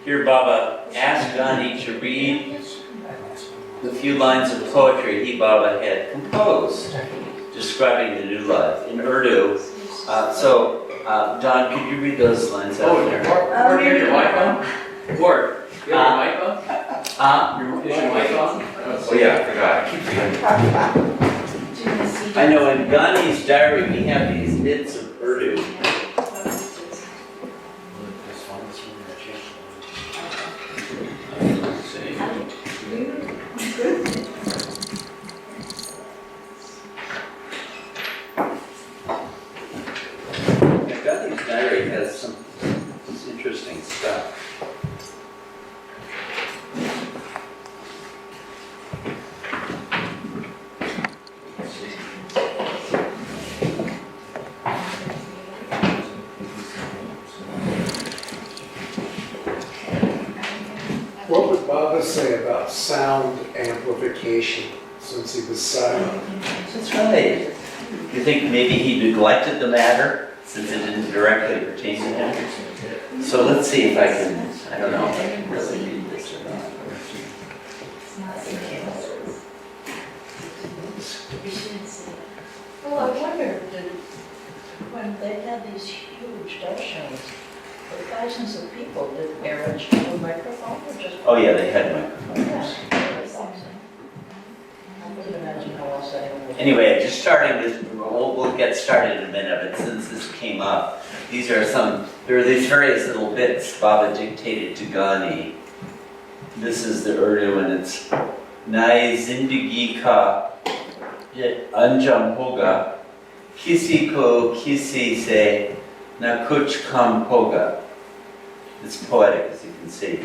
Here Baba asked Gandhi to read the few lines of poetry he, Baba, had composed, describing the new life in Urdu. Don, could you read those lines out there? Ward, you have your mic on? Ward, you have your mic on? Is your mic on? Oh yeah, I forgot. I keep forgetting. I know in Gandhi's diary we have these bits of Urdu. Gandhi's diary has some interesting stuff. What would Baba say about sound amplification since he was silent? That's right. You think maybe he neglected the matter since it didn't directly pertain to him? So let's see if I can, I don't know if I can really read this or not. Well, I wonder, when they had these huge darshans, with thousands of people, did parents have a microphone or just? Oh yeah, they had microphones. Yeah, that's awesome. I couldn't imagine how else anyone would. Anyway, just starting with, we'll get started in a minute, but since this came up, there are these various little bits Baba dictated to Gandhi. This is the Urdu and it's Nai Zindagi Ka Anjam Hoga, Kisi Ko Kisi Se Na Kuch Kam Hoga. It's poetic, as you can see.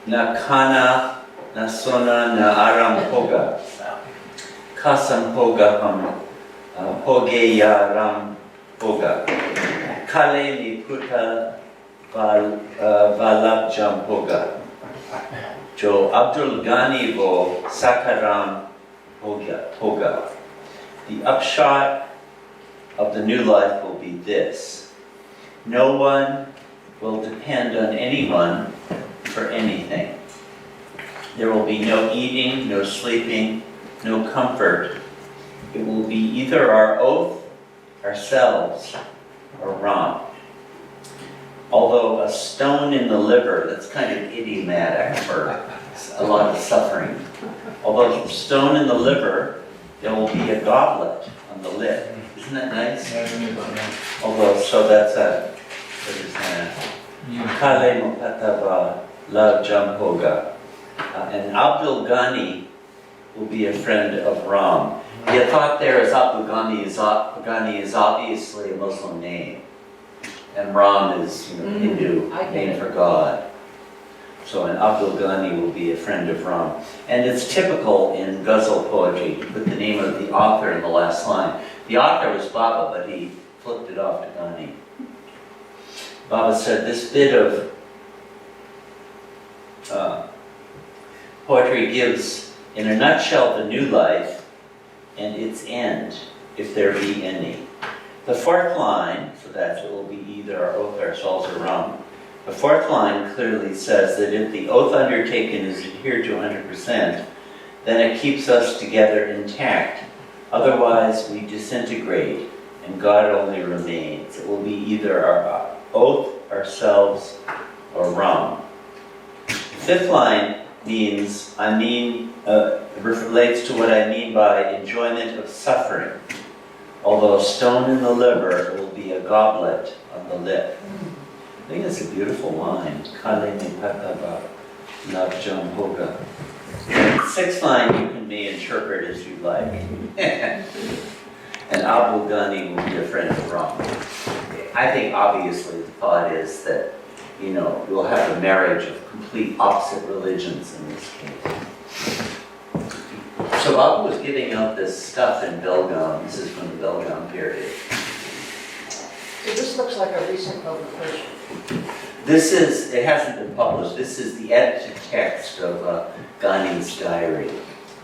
Na Kana, Na Sona, Na Aram Hoga. Kasam Hoga Ham, Hoge Ya Ram Hoga. Kale Ni Puta Valab Jam Hoga. Jo Abdul Ghani Vo Sakaram Hoga. The upshot of the new life will be this. No one will depend on anyone for anything. There will be no eating, no sleeping, no comfort. It will be either our oath, ourselves, or Ram. Although a stone in the liver, that's kind of idiomatic for a lot of suffering. Although a stone in the liver, there will be a goblet on the lip. Isn't that nice? Although, so that's what is that? Kale Mokatava La Jamhoga. And Abdul Ghani will be a friend of Ram. The thought there is Abdul Ghani is obviously a Muslim name. And Ram is Hindu name for God. So an Abdul Ghani will be a friend of Ram. And it's typical in ghazal poetry to put the name of the author in the last line. The author was Baba, but he flipped it off to Ghani. Baba said this bit of poetry gives, in a nutshell, the new life and its end, if there be any. The fourth line, so that it will be either our oath, ourselves, or Ram. The fourth line clearly says that if the oath undertaken is adhered to 100%, then it keeps us together intact. Otherwise, we disintegrate, and God only remains. It will be either our oath, ourselves, or Ram. The fifth line means, relates to what I mean by enjoyment of suffering. Although a stone in the liver will be a goblet on the lip. I think it's a beautiful line. Kale ni pataba nabjam hoga. Sixth line you can interpret as you like. And Abdul Ghani will be a friend of Ram. I think obviously the thought is that, you'll have a marriage of complete opposite religions in this case. So Baba was giving out this stuff in Belgaum. This is from the Belgaum period. So this looks like a recent publication. It hasn't been published. This is the edited text of Ghani's diary.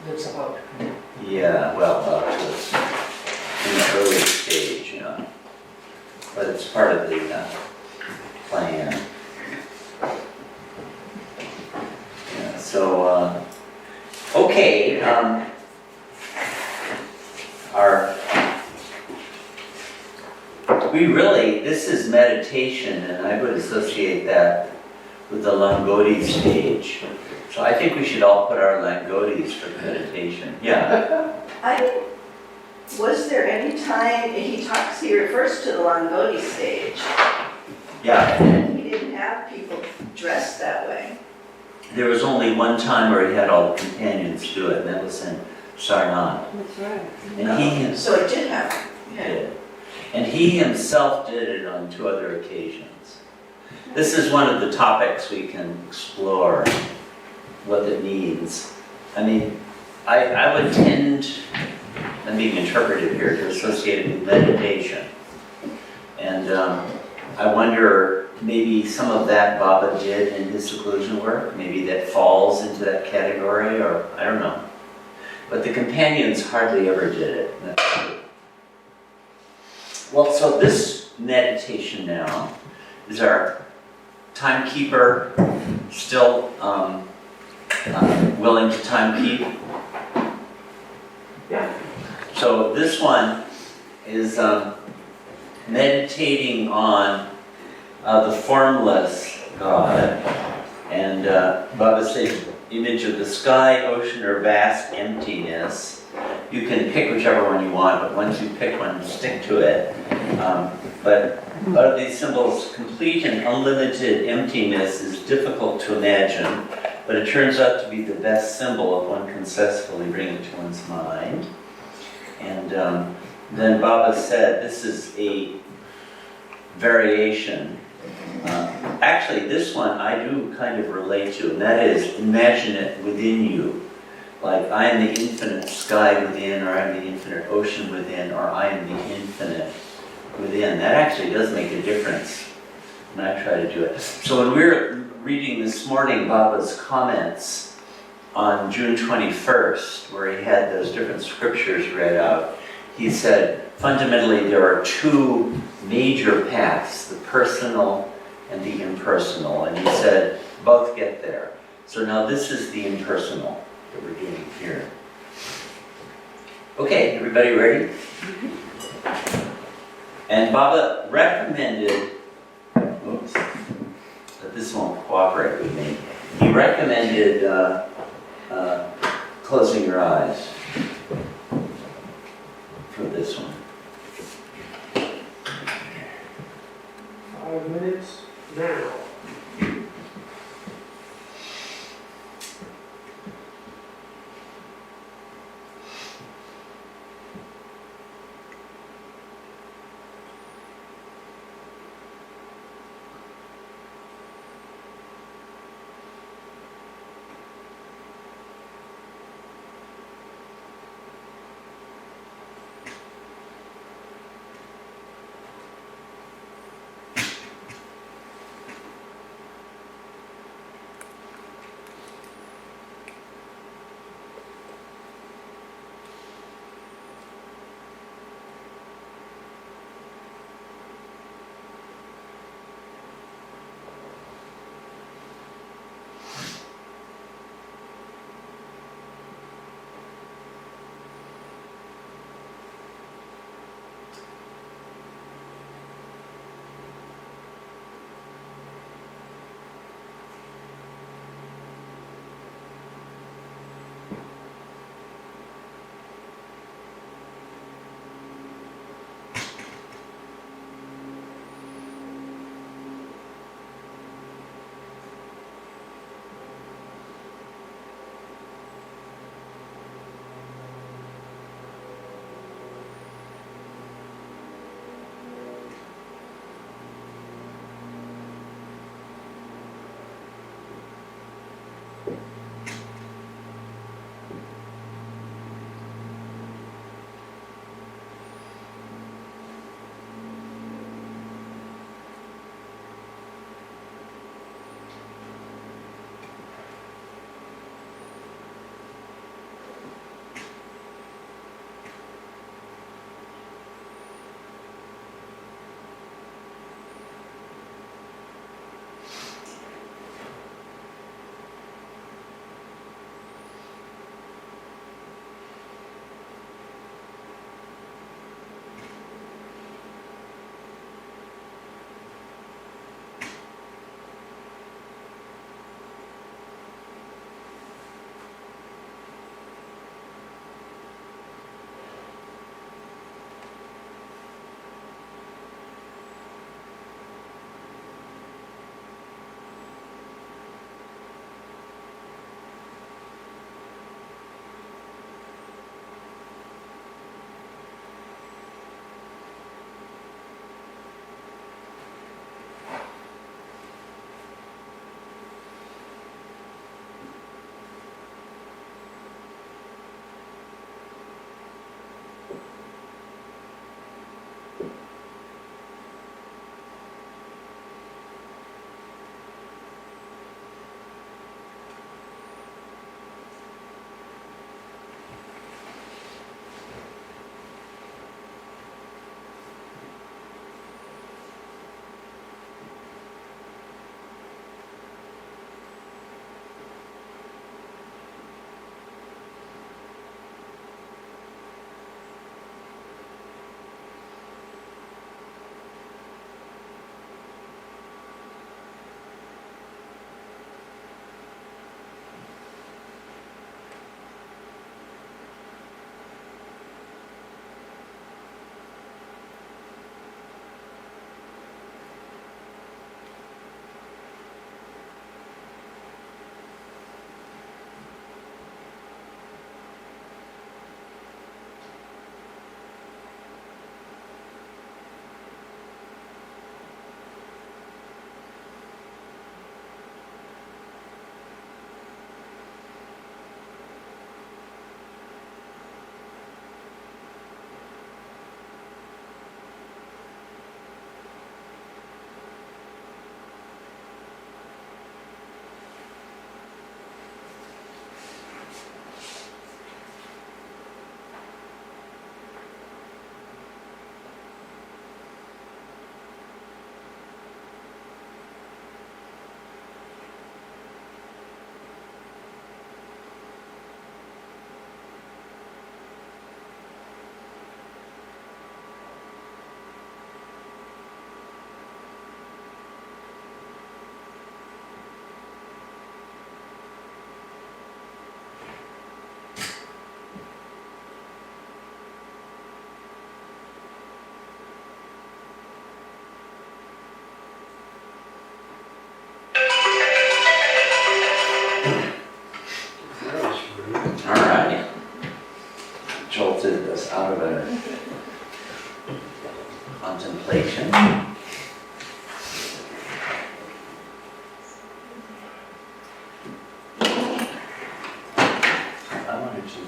It's about. Yeah, well, in the early stage, But it's part of the plan. So, okay, this is meditation, and I would associate that with the Langodi stage. So I think we should all put our Langodis for meditation. Yeah. Was there any time, he refers to the Langodi stage, Yeah. and he didn't have people dressed that way. There was only one time where he had all the companions do it, and that was in Sarnath. That's right. And he So it did happen. did. And he himself did it on 2 other occasions. This is one of the topics we can explore, what it means. I mean, I would tend, I'm being interpreted here, to associate it with meditation. And I wonder, maybe some of that Baba did in his seclusion work, maybe that falls into that category, or I don't know. But the companions hardly ever did it. That's true. Well, so this meditation now is our timekeeper still willing to timekeep? Yeah. So this one is meditating on the formless God. And Baba says, image of the sky, ocean, or vast emptiness. You can pick whichever one you want, but once you pick one, stick to it. But out of these symbols, complete and unlimited emptiness is difficult to imagine, but it turns out to be the best symbol if one can successfully bring it to one's mind. And then Baba said, this is a variation. Actually, this one I do kind of relate to, and that is, imagine it within you. Like, I am the infinite sky within, or I am the infinite ocean within, or I am the infinite within. That actually does make a difference when I try to do it. So when we were reading this morning Baba's comments on June 21st, where he had those different scriptures read out, he said, fundamentally there are 2 major paths, the personal and the impersonal. And he said, both get there. So now this is the impersonal that we're doing here. Okay, everybody ready? And Baba recommended, oops, but this won't cooperate with me. He recommended closing your eyes for this one. 5 minutes now.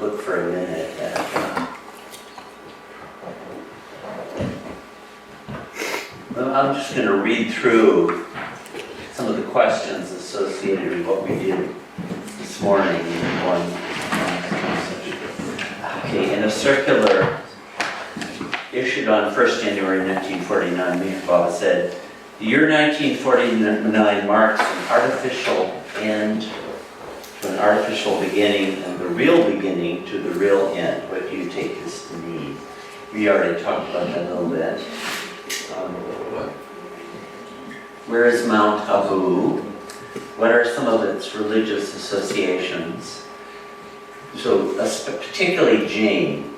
look for a minute at I'm just going to read through some of the questions associated with what we did this morning in one. Okay, in a circular issued on 1st January 1949, Meher Baba said, "The year 1949 marks an artificial end to an artificial beginning and the real beginning to the real end." What do you take this to mean? We already talked about that a little bit. Where is Mount Abu? What are some of its religious associations? So, particularly Jain.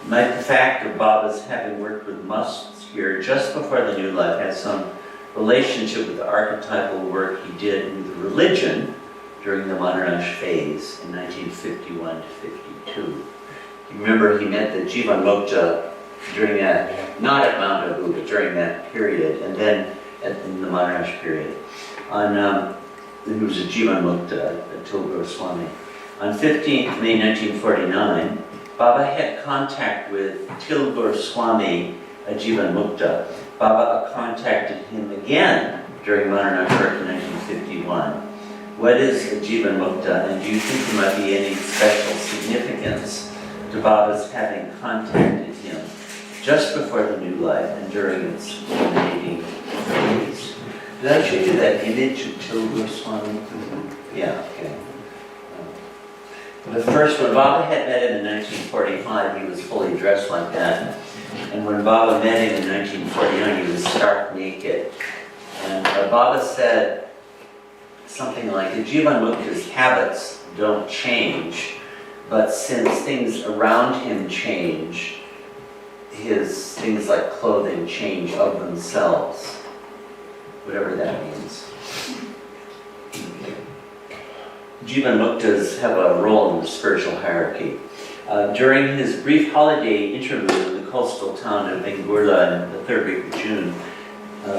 The fact of Baba's having worked with Muslims here just before the New Life has some relationship with the archetypal work he did with the religion during the Manonash phase in 1951 to 52. You remember he met the Jivan Mukta during that, not at Mount Abu, but during that period, and then in the Manonash period. He was a Jivan Mukta at Tilgur Swami. On 15th May 1949, Baba had contact with Tilgur Swami, a Jivan Mukta. Baba contacted him again during Manonash work in 1951. What is a Jivan Mukta, and do you think there might be any special significance to Baba's having contacted him just before the New Life and during its culminating phase? Did I show you that image of Tilgur Swami? Yeah, okay. The first, when Baba had met him in 1945, he was fully dressed like that. And when Baba met him in 1949, he was stark naked. And Baba said something like, the Jivan Mukta's habits don't change, but since things around him change, his things like clothing change of themselves, whatever that means. Jivan Muktas have a role in the spiritual hierarchy. During his brief holiday interlude in the coastal town of Bengurla in the 3rd week of June,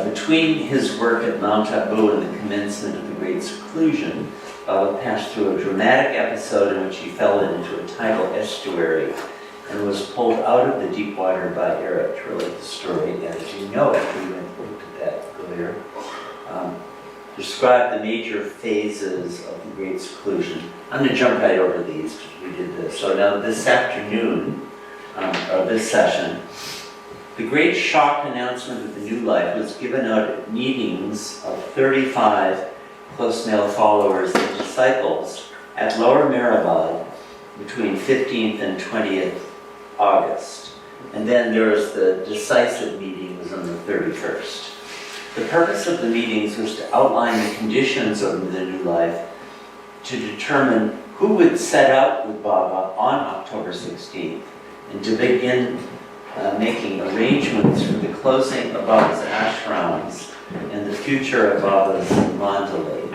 between his work at Mount Abu and the commencement of the Great Seclusion, Baba passed through a dramatic episode in which he fell into a tidal estuary and was pulled out of the deep water by Era to relate the story as you know it. We went and looked at that earlier. Describe the major phases of the Great Seclusion. I'm going to jump right over these because we did this. So now this afternoon, or this session, the great shock announcement of the New Life was given out at meetings of 35 close male followers and disciples at Lower Meherabad between 15th and 20th August. And then there was the decisive meeting was on the 31st. The purpose of the meetings was to outline the conditions of the New Life, to determine who would set out with Baba on October 16th, and to begin making arrangements for the closing of Baba's ashrams and the future of Baba's mandalay.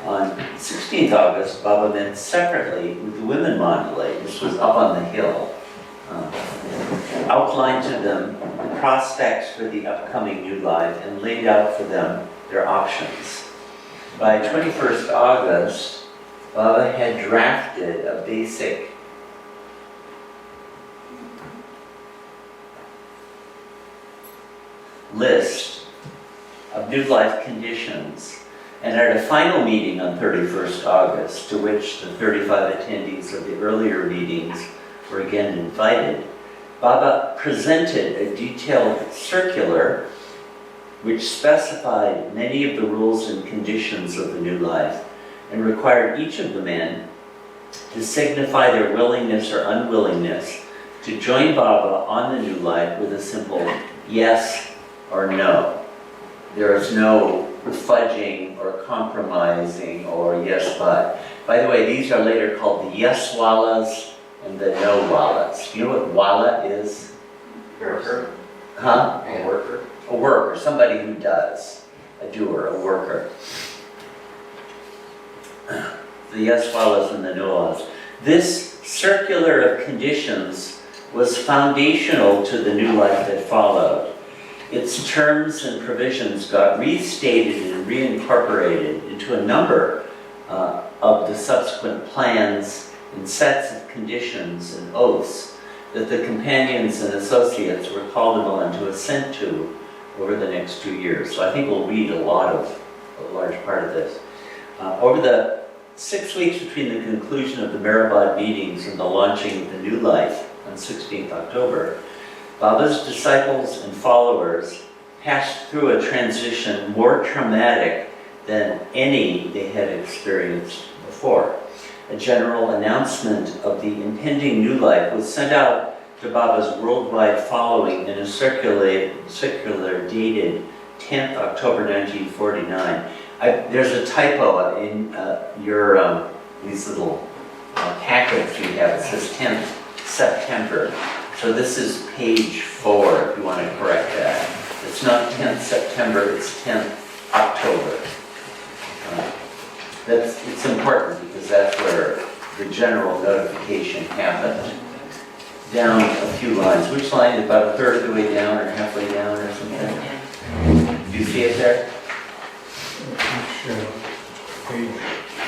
On 16th August, Baba met separately with the women mandalay. This was up on the hill. Outlined to them the prospects for the upcoming New Life and laid out for them their options. By 21st August, Baba had drafted a basic list of New Life conditions, and at a final meeting on 31st August, to which the 35 attendees of the earlier meetings were again invited, Baba presented a detailed circular which specified many of the rules and conditions of the New Life and required each of the men to signify their willingness or unwillingness to join Baba on the New Life with a simple yes or no. There is no fudging or compromising or yes but. By the way, these are later called the yes wallas and the no wallas. Do you know what walla is? Worker. Huh? A worker. A worker, somebody who does. A doer, a worker. The yes wallas and the no wallas. This circular of conditions was foundational to the New Life that followed. Its terms and provisions got restated and reincorporated into a number of the subsequent plans in sets of conditions and oaths that the companions and associates were called upon to assent to over the next 2 years. So I think we'll read a large part of this. Over the 6 weeks between the conclusion of the Meherabad meetings and the launching of the new life on 16th October, Baba's disciples and followers passed through a transition more traumatic than any they had experienced before. A general announcement of the impending new life was sent out to Baba's worldwide following in a circular dated 10th October 1949. There's a typo in your these little packets you have. It says 10th September. So this is page 4 if you want to correct that. It's not 10th September, it's 10th October. It's important because that's where the general notification happened. Down a few lines. Which line? About a third of the way down or halfway down or something? Do you see it there?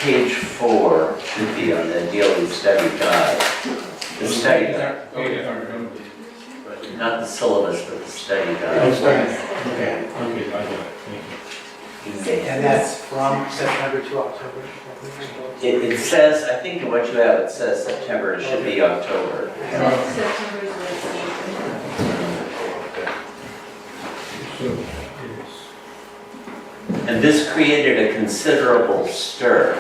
Page 4 should be on the daily study guide. The study guide. Not the syllabus, but the study guide. Okay, and that's from September to October? It says, I think in what you have, it says September, it should be October. September is And this created a considerable stir.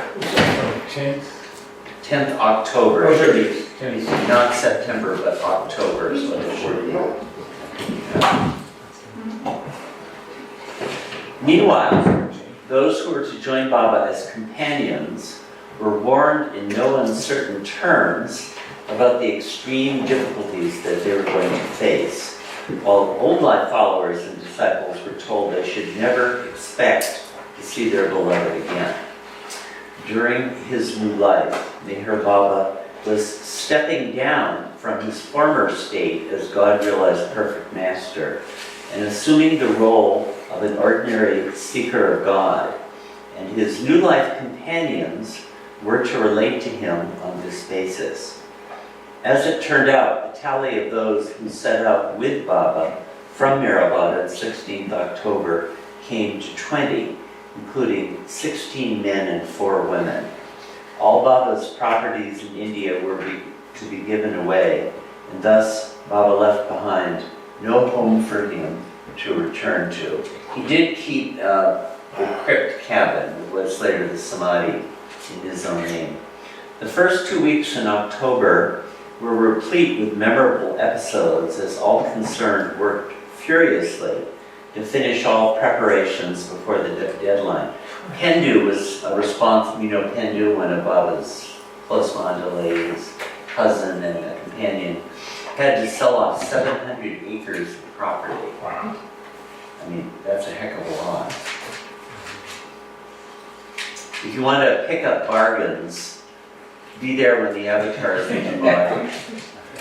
10th October, it should be not September, but October is what it should be. Meanwhile, those who were to join Baba as companions were warned in no uncertain terms about the extreme difficulties that they were going to face, while old life followers and disciples were told they should never expect to see their beloved again. During his new life, Meher Baba was stepping down from his former state as God-realized perfect master and assuming the role of an ordinary seeker of God, and his new life companions were to relate to him on this basis. As it turned out, the tally of those who set out with Baba from Meherabad on 16th October came to 20, including 16 men and 4 women. All Baba's properties in India were to be given away, and thus Baba left behind no home for him to return to. He did keep the crypt cabin, what's later the Samadhi, in his own name. The first 2 weeks in October were replete with memorable episodes as all concerned worked furiously to finish all preparations before the deadline. Pendu was responsible, you know Pendu, one of Baba's close Mandalay's cousin and a companion, had to sell off 700 acres of property. Wow. I mean, that's a heck of a lot. If you want to pick up bargains, be there when the avatar is in the body.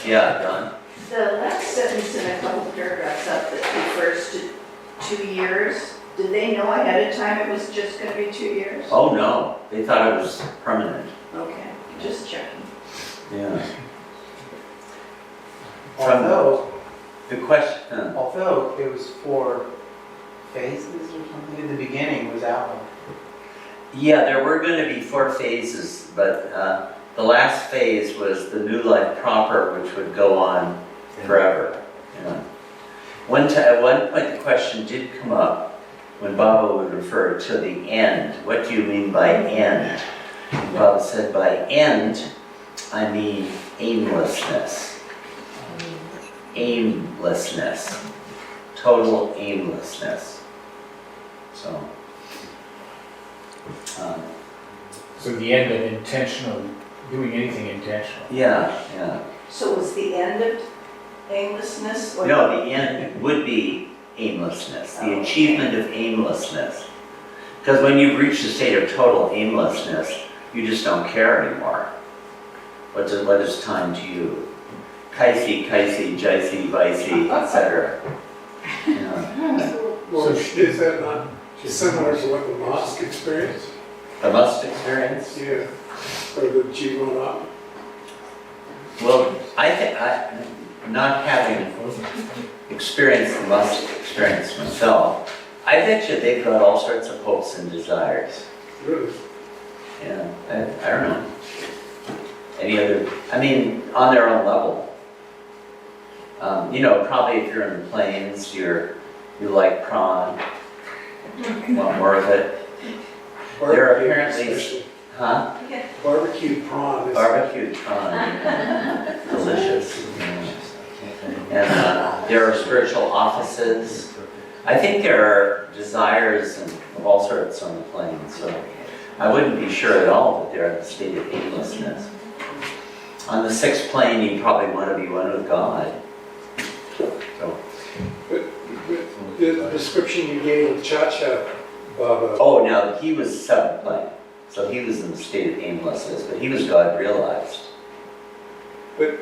Yeah, Don? The last sentence in a couple paragraphs up that refers to 2 years, did they know ahead of time it was just going to be 2 years? Oh, no. They thought it was permanent. Okay, just checking. Yeah. Although The question, it was 4 phases or something, in the beginning was outlined. yeah, there were going to be 4 phases, but the last phase was the new life proper, which would go on forever. Yeah. At one point, the question did come up when Baba would refer to the end. What do you mean by end? Baba said, by end, I mean aimlessness. Aimlessness. Total aimlessness. So the end of intentional, doing anything intentional. yeah. So was the end of aimlessness? or- No, the end would be aimlessness, the achievement of aimlessness. Because when you've reached a state of total aimlessness, you just don't care anymore. What is time to you? Kaisi, jaisi, vaisi, etc. Well, is that not similar to what the mosque experienced? The must experience? Yeah, or the Jivanat? Well, I think, not having experienced the most experience myself, I bet you they've got all sorts of hopes and desires. Really? Yeah, I don't know. Any other, I mean, on their own level. You know, probably if you're in the plains, you like prawn, want more of it. There are Barbecue, apparently- especially. Huh? Barbecued prawn is. Barbecued prawn, delicious. And there are spiritual offices. I think there are desires and of all sorts on the plains, so I wouldn't be sure at all that they're in a state of aimlessness. On the sixth plane, you probably want to be one with God. So, The description you gave of Cha-Cha Baba, oh, now he was seventh plane, so he was in the state of aimlessness, but he was God realized. But-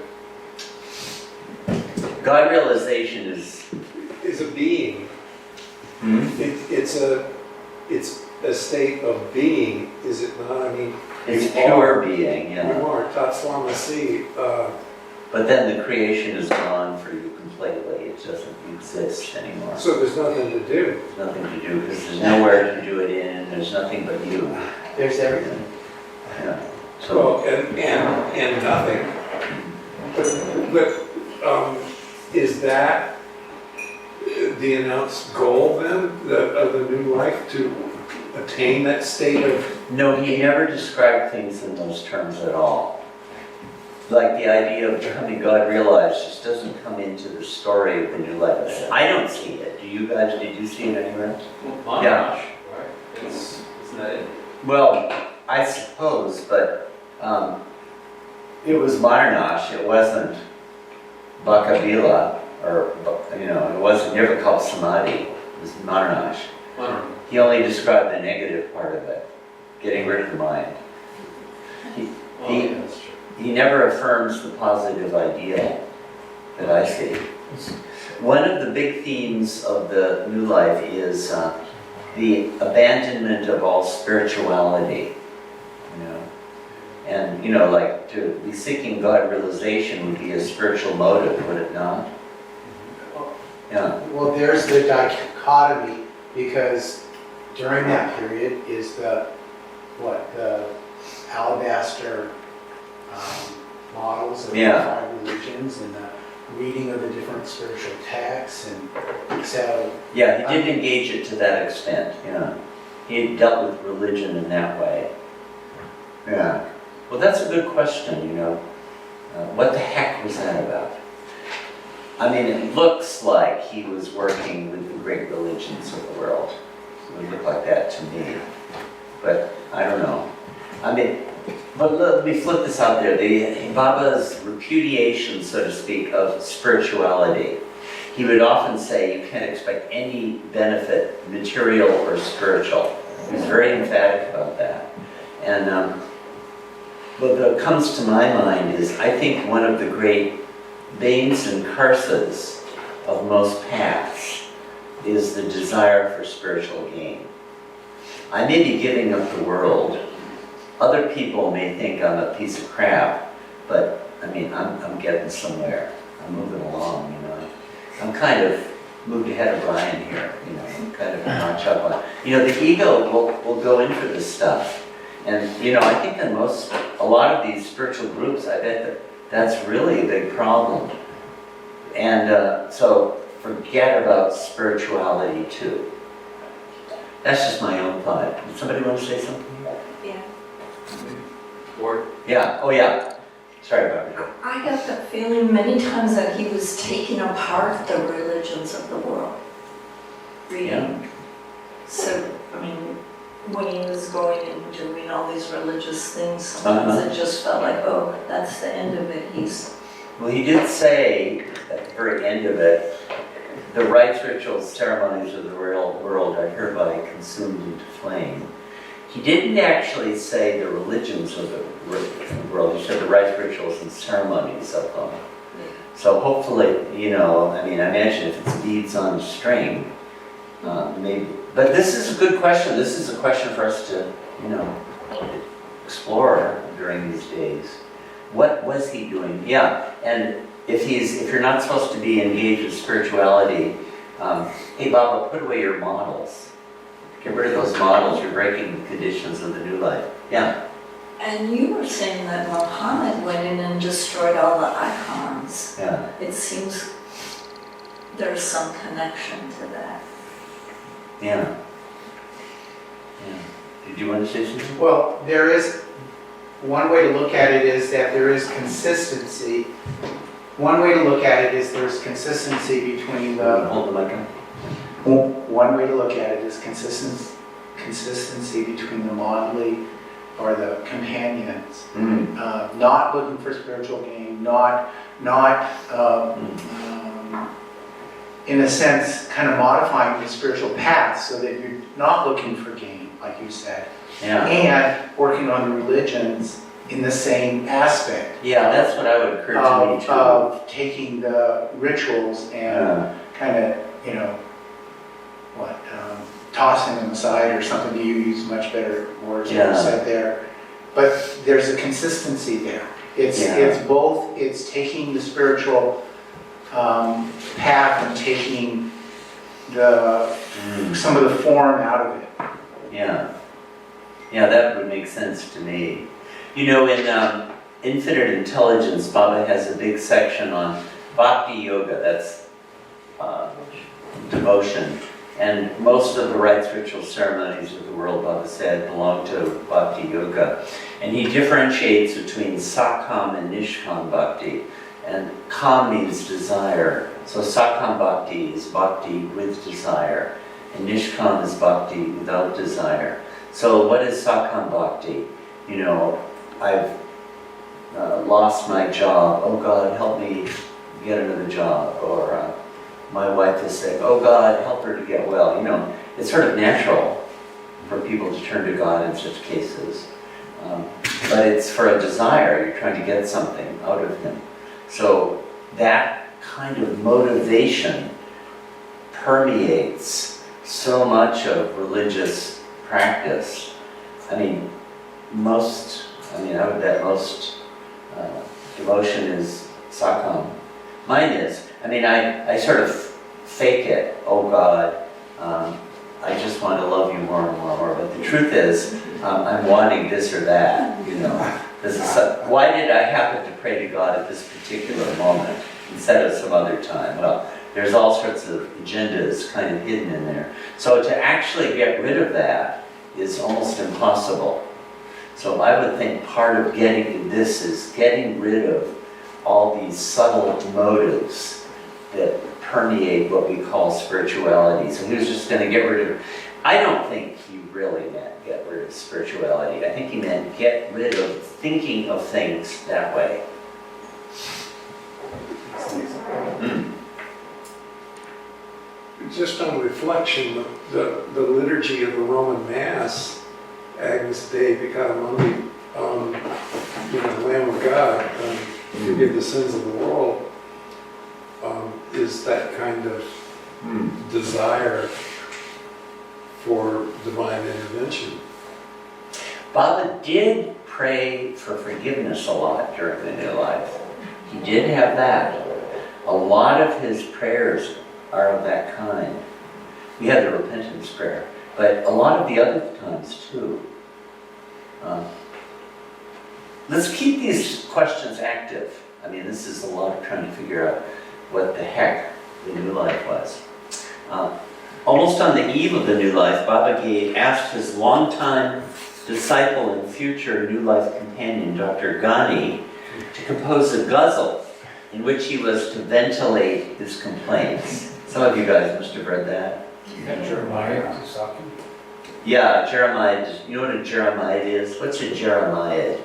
God realization is a being. Hmm? It's a state of being, is it not? I mean, It's you pure are- being, yeah. You are Tatswamasi. But then the creation is gone for you completely. It doesn't exist anymore. So there's nothing to do. There's nothing to do because there's nowhere to do it in. There's nothing but you. There's everything. Yeah. So, Well, and nothing. But is that the announced goal then, of the new life, to attain that state of? no, he never described things in those terms at all. Like the idea of becoming God realized just doesn't come into the story of the new life. I don't see it. Do you guys, did you see it anywhere? Well, Yeah. Manonash, right? Isn't that it? Well, I suppose, but it was Manonash. It wasn't Bakabila, or, you know, it wasn't never called Samadhi. It was Manonash. Manonash. He only described the negative part of it, getting rid of the mind. Oh, yeah, that's true. He never affirms the positive ideal that I see. One of the big themes of the new life is the abandonment of all spirituality, you know. And, you know, like to be seeking God realization would be a spiritual motive, would it not? Yeah. Well, there's the dichotomy, because during that period is the alabaster models of the Yeah. five religions and the reading of the different spiritual texts, and so Yeah, he did engage it to that extent, yeah. He dealt with religion in that way. Yeah. Well, that's a good question, you know. What the heck was that about? I mean, it looks like he was working with the great religions of the world. It would look like that to me. But I don't know. I mean, but let me flip this out there. The Baba's repudiation, so to speak, of spirituality. He would often say you can't expect any benefit, material or spiritual. He was very emphatic about that. And what comes to my mind is, I think one of the great banes and curses of most paths is the desire for spiritual gain. I may be giving up the world. Other people may think I'm a piece of crap, but I mean, I'm getting somewhere. I'm moving along, you know. I'm kind of moved ahead of Brian here, you know. I'm kind of a notch up on. You know, the ego will go in for this stuff. And, you know, I think in a lot of these spiritual groups, I bet that's really a big problem. And so forget about spirituality too. That's just my own thought. Did somebody want to say something? Yeah. Ward? Yeah, oh yeah. Sorry about it. I got the feeling many times that he was taking apart the religions of the world. Reading. So, I mean, when he was going and doing all these religious things, sometimes it just felt like, oh, that's the end of it. Well, he did say at the very end of it, the rites, rituals, ceremonies of the real world are hereby consumed into flame. He didn't actually say the religions of the world. He said the rites, rituals, and ceremonies of them. So hopefully, you know, I mean, I imagine if it's beads on a string, maybe. But this is a good question. This is a question for us to, you know, explore during these days. What was he doing? Yeah, and if you're not supposed to be engaged with spirituality, hey Baba, put away your models. Get rid of those models, you're breaking the conditions of the new life. Yeah. And you were saying that Muhammad went in and destroyed all the icons. Yeah. It seems there's some connection to that. Yeah. Yeah. Did you want to say something? Well, there is, one way to look at it is that there is consistency. One way to look at it is there's consistency between the, Hold the mic on. one way to look at it is consistency between the modelly or the companions. Not looking for spiritual gain, not in a sense, kind of modifying the spiritual path so that you're not looking for gain, like you said, Yeah. and working on the religions in the same aspect. Yeah, that's what I would occur to me too. Of taking the rituals and Yeah. kind of, tossing them aside or something. You use much better words than Yeah. you said there. But there's a consistency there. It's both, it's taking the spiritual path and taking some of the form out of it. Yeah. Yeah, that would make sense to me. You know, in Infinite Intelligence, Baba has a big section on Bhakti Yoga, that's devotion. And most of the rites, ritual ceremonies of the world, Baba said, belong to Bhakti Yoga. And he differentiates between Sakam and Nishkam Bhakti. And Kam means desire. So Sakam Bhakti is Bhakti with desire. And Nishkam is Bhakti without desire. So what is Sakam Bhakti? You know, I've lost my job. Oh God, help me get another job. Or my wife is sick. Oh God, help her to get well. You know, it's sort of natural for people to turn to God in such cases. But it's for a desire. You're trying to get something out of Him. So that kind of motivation permeates so much of religious practice. I mean, I would bet most devotion is Sakam. Mine is. I sort of fake it. Oh God, I just want to love you more and more and more. But the truth is, I'm wanting this or that, you know. Why did I happen to pray to God at this particular moment instead of some other time? Well, there's all sorts of agendas kind of hidden in there. So to actually get rid of that is almost impossible. So I would think part of getting this is getting rid of all these subtle motives that permeate what we call spirituality. So he was just going to get rid of it. I don't think he really meant get rid of spirituality. I think he meant get rid of thinking of things that way. Just on reflection, the liturgy of the Roman Mass, Agnus Dei, Peccata Mundi, Lamb of God, forgive the sins of the world, is that kind of desire for divine intervention. Baba did pray for forgiveness a lot during the new life. He did have that. A lot of his prayers are of that kind. We had the repentance prayer, but a lot of the other times too. Let's keep these questions active. This is a lot of trying to figure out what the heck the new life was. Almost on the eve of the new life, Baba asked his longtime disciple and future new life companion, Dr. Ghani, to compose a ghazal in which he was to ventilate his complaints. Some of you guys must have read that. Jeremiah is talking. Yeah, Jeremiah. You know what a Jeremiah is? What's a Jeremiah?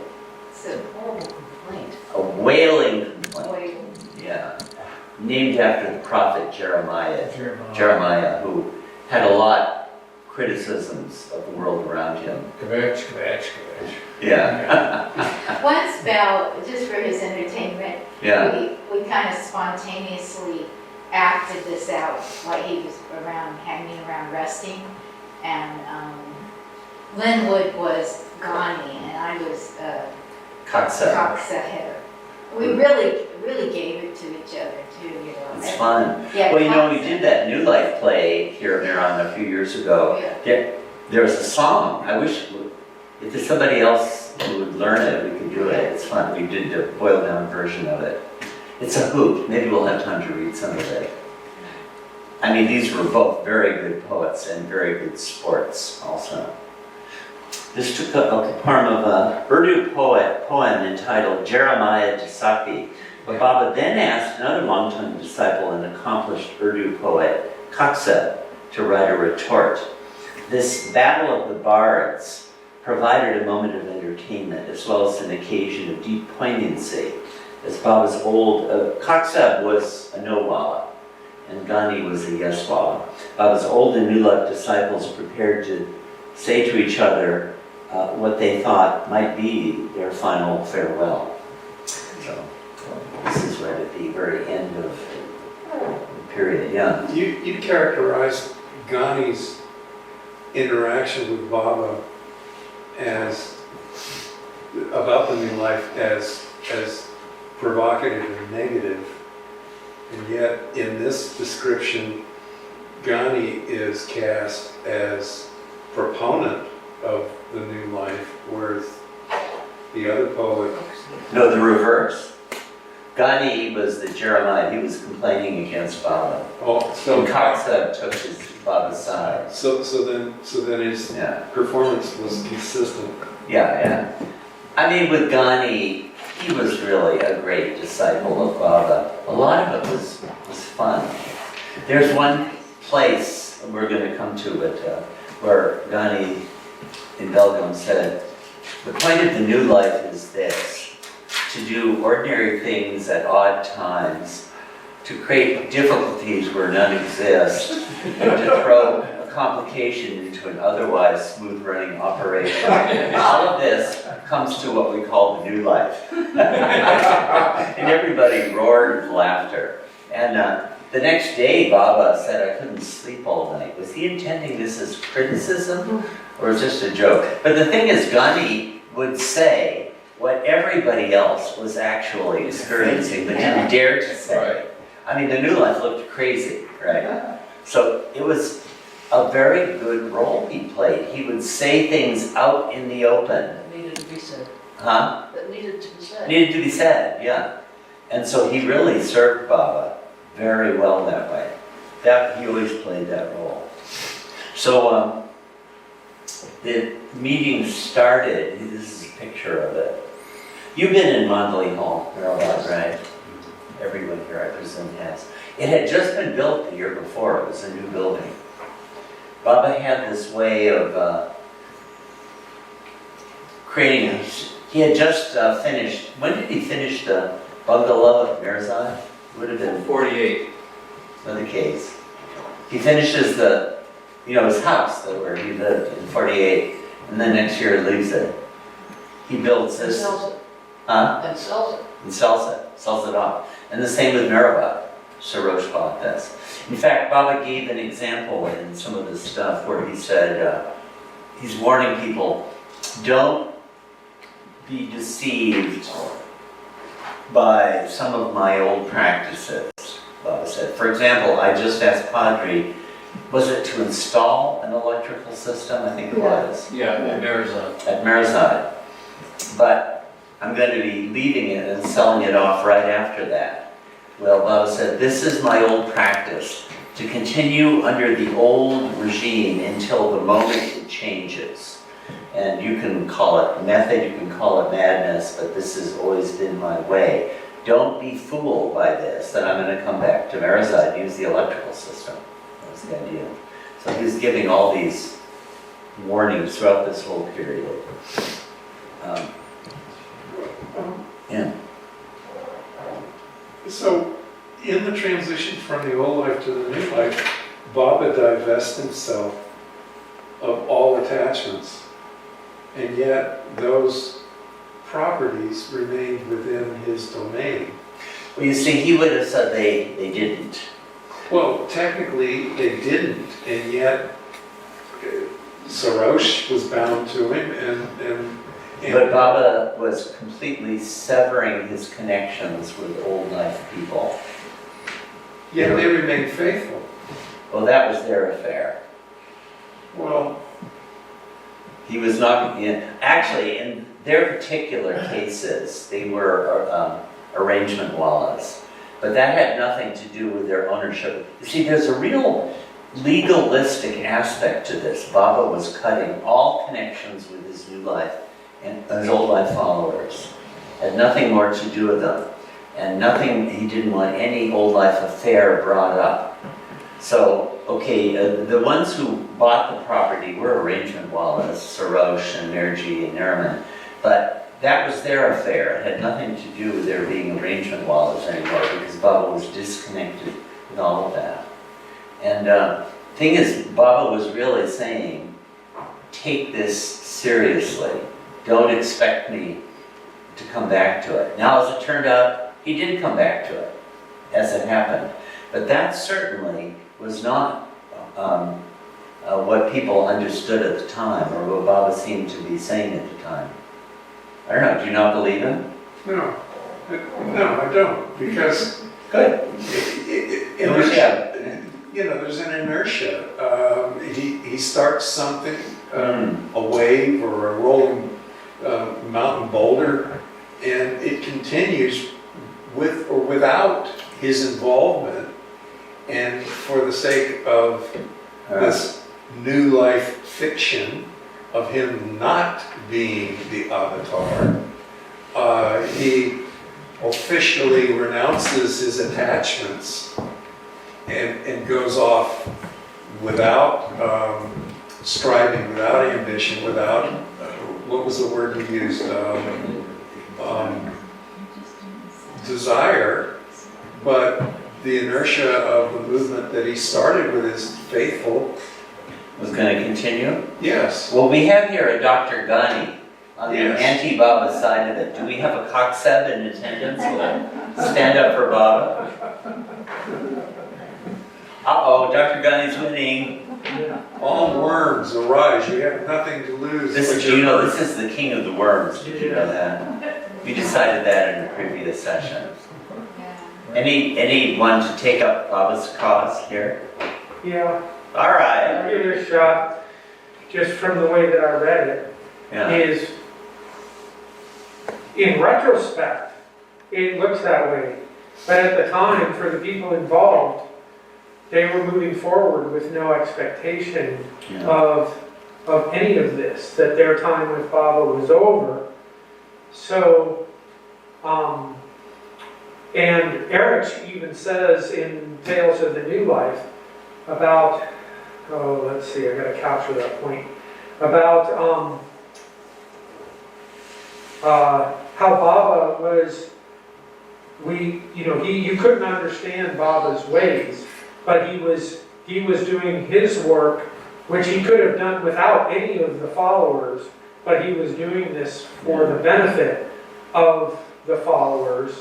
It's a horrible complaint. A wailing complaint. Wailing. Yeah. Named after the prophet Jeremiah, who had a lot criticisms of the world around him. Kvetch. Yeah. Once Bell, just for his entertainment, Yeah. we kind of spontaneously acted this out while he was hanging around resting. And Linwood was Ghani and I was Kaksa. Kaksa header. We really gave it to each other too, you know. It's fun. Yeah, Well, you know, we Kaksa. did that New Life play here at Meherana a few years ago. Yeah. There was a song. I wish if there's somebody else who would learn it, we could do it. It's fun. We did a boiled down version of it. It's a hoot. Maybe we'll have time to read some of it. I mean, these were both very good poets and very good sports also. This took a poem of a Urdu poem entitled Jeremiah Dasaki. But Baba then asked another long-time disciple and accomplished Urdu poet, Kaksa, to write a retort. This battle of the bards provided a moment of entertainment as well as an occasion of deep poignancy. As Baba's old, Kaksa was a no-wala, and Gandhi was a yes-wala. Baba's old and new life disciples prepared to say to each other what they thought might be their final farewell. So, this is right at the very end of the period, yeah. You characterized Ghani's interaction with Baba as, about the new life, as provocative and negative. And yet, in this description, Ghani is cast as proponent of the new life, whereas the other poet... No, the reverse. Gandhi was the Jeremiah, he was complaining against Baba. Oh, So Kaksa took his Baba's side. So then his Yeah, performance was consistent. yeah. I mean, with Gandhi, he was really a great disciple of Baba. A lot of it was fun. There's one place, we're going to come to it, where Gandhi in Belgaum said, the point of the new life is this, to do ordinary things at odd times, to create difficulties where none exist, and to throw a complication into an otherwise smooth-running operation. All of this comes to what we call the new life. And everybody roared with laughter. And the next day, Baba said, I couldn't sleep all night. Was he intending this as criticism, or was this a joke? But the thing is, Gandhi would say what everybody else was actually experiencing, but didn't dare to say. I mean, the new life looked crazy, right? So it was a very good role he played. He would say things out in the open. That needed to be said. Huh? That needed to be said. Needed to be said, yeah. And so he really served Baba very well that way. He always played that role. So the meeting started, this is a picture of it. You've been in Mandalay Hall, Meherabad, right? Everyone here, I presume, has. It had just been built the year before. It was a new building. Baba had this way of creating, he had just finished, when did he finish the bungalow at Meherabad? Would have been 48. another case. He finishes his house where he lived in 48, and then next year he leaves it. He builds And this. sells it. Huh? And sells it. And sells it off. And the same with Meherabad. Sarosh bought this. In fact, Baba gave an example in some of his stuff where he said, he's warning people, don't be deceived by some of my old practices, Baba said. For example, I just asked Padre, was it to install an electrical system? I think it was. Yeah, there's a... At Meherabad. But I'm going to be leaving it and selling it off right after that. Well, Baba said, this is my old practice, to continue under the old regime until the moment it changes. And you can call it method, you can call it madness, but this has always been my way. Don't be fooled by this, that I'm going to come back to Meherabad and use the electrical system. That was the idea. So he was giving all these warnings throughout this whole period. Yeah. So, in the transition from the old life to the new life, Baba divests himself of all attachments, and yet those properties remained within his domain. Well, you see, he would have said they didn't. Well, technically they didn't, and yet Sarosh was bound to him, and But Baba was completely severing his connections with old life people. Yet they remained faithful. Well, that was their affair. Well, He was not, actually, in their particular cases, they were arrangement wallas. But that had nothing to do with their ownership. You see, there's a real legalistic aspect to this. Baba was cutting all connections with his new life and his old life followers. Had nothing more to do with them. And nothing, he didn't want any old life affair brought up. So, okay, the ones who bought the property were arrangement wallas, Sarosh and Mirji and Neriman. But that was their affair. It had nothing to do with there being arrangement wallas anymore because Baba was disconnected with all of that. And thing is, Baba was really saying, take this seriously. Don't expect me to come back to it. Now, as it turned out, he did come back to it, as it happened. But that certainly was not what people understood at the time, or what Baba seemed to be saying at the time. I don't know, do you not believe him? no, I don't, because Good. inertia, you know, there's an inertia. He starts something, a wave or a rolling mountain boulder, and it continues with or without his involvement. And for the sake of this new life fiction of him not being the avatar, he officially renounces his attachments and goes off without striving, without ambition, without, what was the word he used? Desire, but the inertia of the movement that he started with his faithful. Was going to continue? Yes. Well, we have here a Dr. Ghani on the Yes. anti-Baba side of it. Do we have a Coxeb in attendance? Will stand up for Baba? Uh-oh, Dr. Ghani's winning. All worms arise. You have nothing to lose. This but is, your you know, birth. this is the king of the worms. Did you know that? We decided that in a previous session. Anyone to take up Baba's cause here? Yeah, All right. I'll give it a shot, just from the way that I read it, Yeah. is, in retrospect, it looks that way. But at the time, for the people involved, they were moving forward with no expectation Yeah. of any of this, that their time with Baba was over. So, and Eric even says in Tales of the New Life about, oh, let's see, I gotta capture that point, about how Baba was, you couldn't understand Baba's ways, but he was doing his work, which he could have done without any of the followers, but he was doing this for the benefit of the followers,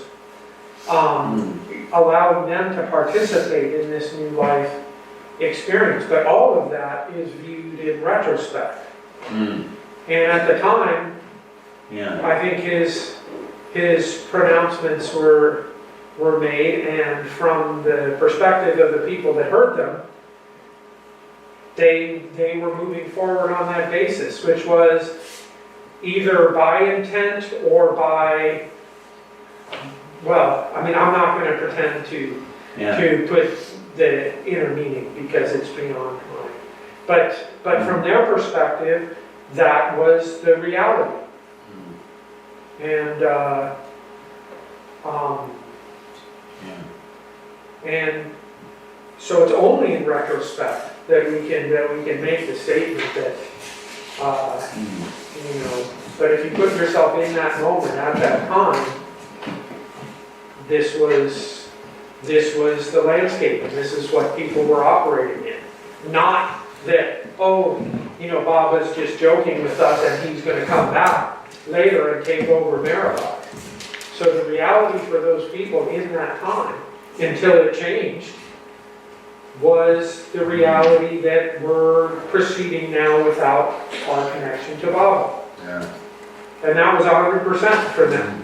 allowing them to participate in this new life experience. But all of that is viewed in retrospect. And at the time, Yeah. I think his pronouncements were made, and from the perspective of the people that heard them, they were moving forward on that basis, which was either by intent or by, well, I mean, I'm not going to pretend to put the inner meaning because it's beyond mine. But from their perspective, that was the reality. And and so it's only in retrospect that we can make the statement that But if you put yourself in that moment at that time, this was the landscape, and this is what people were operating in. Not that, Baba's just joking with us and he's going to come back later and take over Meherabad. So the reality for those people in that time, until it changed, was the reality that we're proceeding now without our connection to Baba. Yeah. And that was 100% for them.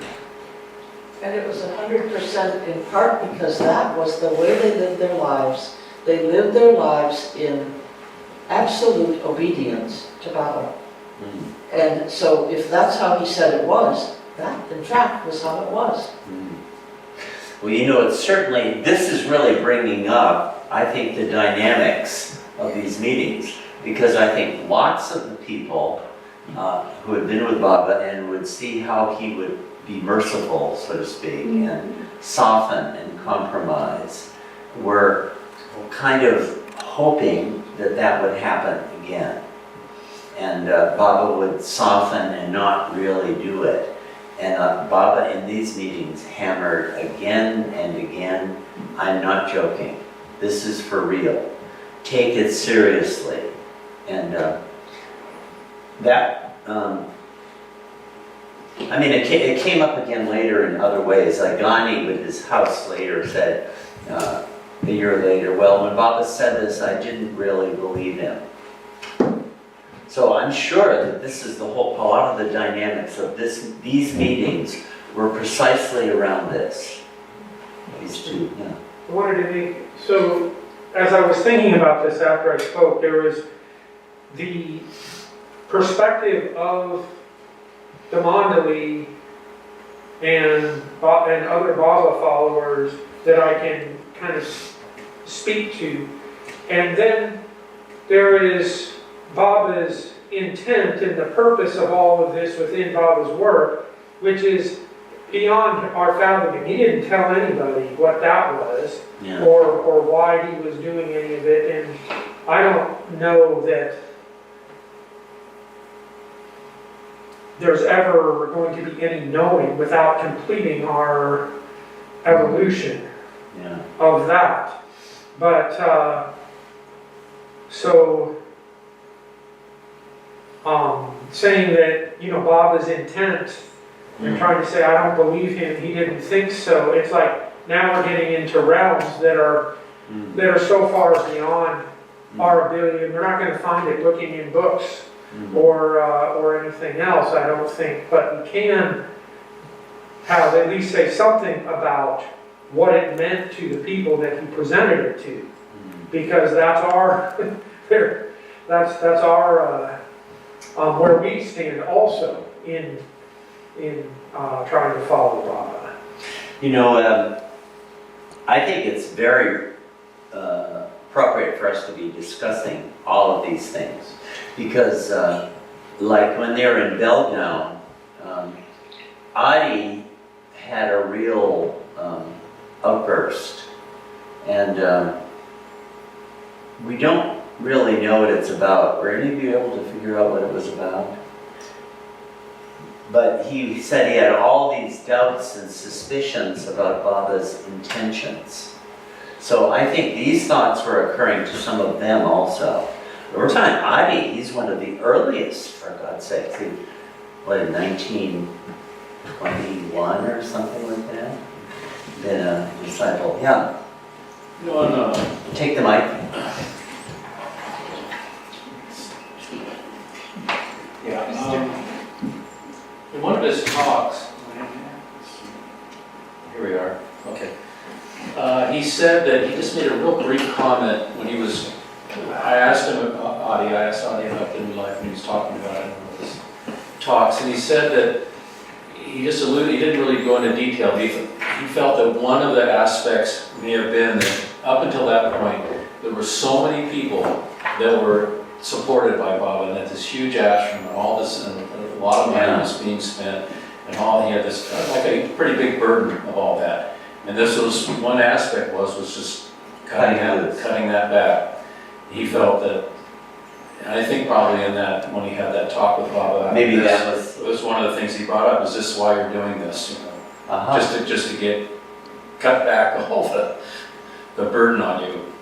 And it was 100% in part because that was the way they lived their lives. They lived their lives in absolute obedience to Baba. And so if that's how he said it was, that in fact was how it was. Well, you know, it's certainly, this is really bringing up, I think, the dynamics of these meetings. Because I think lots of the people who had been with Baba and would see how he would be merciful, so to speak, and soften and compromise, were kind of hoping that that would happen again. And Baba would soften and not really do it. And Baba in these meetings hammered again and again, I'm not joking, this is for real. Take it seriously. And that, I mean, it came up again later in other ways. Like Gandhi with his house later said, a year later, well, when Baba said this, I didn't really believe him. So I'm sure that this is the whole, a lot of the dynamics of these meetings were precisely around this. These two, yeah. I wanted to make, so as I was thinking about this after I spoke, there was the perspective of the Mandali and other Baba followers that I can kind of speak to. And then there is Baba's intent and the purpose of all of this within Baba's work, which is beyond our fathoming. He didn't tell anybody what that was, Yeah. or why he was doing any of it, and I don't know that there's ever going to be any knowing without completing our evolution Yeah. of that. But, so, saying that, you know, Baba's intent and trying to say, I don't believe him, he didn't think so, it's like, now we're getting into realms that are so far beyond our ability, and we're not going to find it looking in books or anything else, I don't think. But we can have at least say something about what it meant to the people that he presented it to, because that's our that's our where we stand also in trying to follow Baba. You know, I think it's very appropriate for us to be discussing all of these things because, like when they were in Belgaum, Adi had a real outburst, and we don't really know what it's about. Were any of you able to figure out what it was about? But he said he had all these doubts and suspicions about Baba's intentions. So I think these thoughts were occurring to some of them also. We're talking Adi, he's one of the earliest, for God's sake. What, in 1921 or something like that? Been a disciple. Yeah. No. Take the mic. Yeah. In one of his talks, here we are, okay. He said that he just made a real brief comment when he was, I asked Adi about the new life when he was talking about it in one of his talks, and he said that he just alluded, he didn't really go into detail, he felt that one of the aspects may have been that up until that point, there were so many people that were supported by Baba, and that this huge ashram and all this, and a lot of money was being spent, and all, he had this, like a pretty big burden of all that. And this was, one aspect was just cutting that back. He felt that, and I think probably in that, when he had that talk with Baba, Maybe this, that was... it was one of the things he brought up, is this why you're doing this, you know? Just to get, cut back all the burden on you.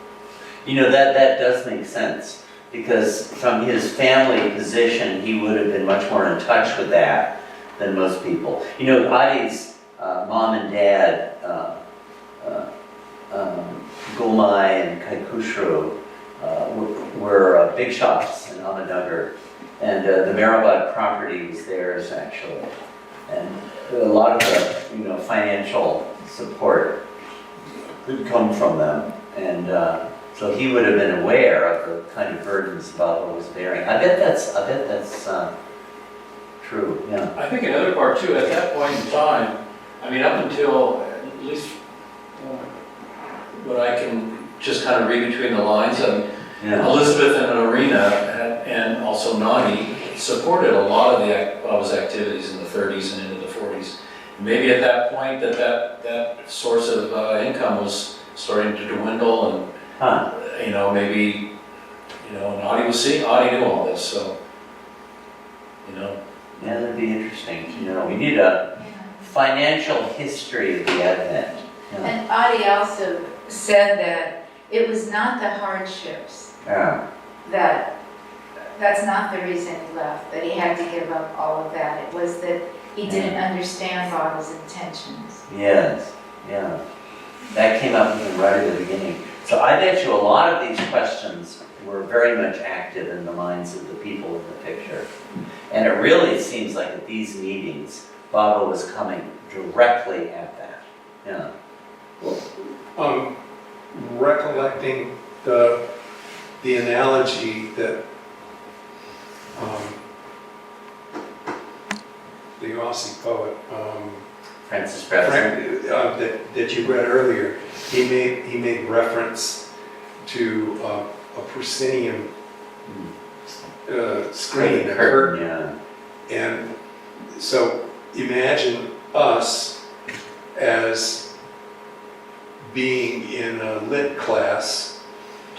You know, that does make sense. Because from his family position, he would have been much more in touch with that than most people. You know, Adi's mom and dad, Gomai and Kaikusru, were big shots in Ahmednagar. And the Meherabad property was theirs, actually. And a lot of the, financial support could come from them. And so he would have been aware of the kind of burdens Bhau was bearing. I bet that's true, yeah. I think another part too, at that point in time, I mean, up until at least what I can just kind of read between the lines, Yeah. Elizabeth and Arena and also Nani supported a lot of Bhau's activities in the 30s and into the 40s. Maybe at that point that source of income was starting to dwindle and, Huh. maybe, and Adi knew all this, so, Yeah, that'd be interesting to know. We need a financial history of the Advent. Yeah. And Adi also said that it was not the hardships Yeah. that's not the reason he left, that he had to give up all of that. It was that he didn't understand Bhau's intentions. Yes, yeah. That came up with him right at the beginning. So I bet you a lot of these questions were very much active in the minds of the people in the picture. And it really seems like at these meetings, Bhau was coming directly at that. Yeah. Recollecting the analogy that the Aussie poet Francis Bresson. that you read earlier, he made reference to a proscenium screen, a curtain. Yeah. And so imagine us as being in a lit class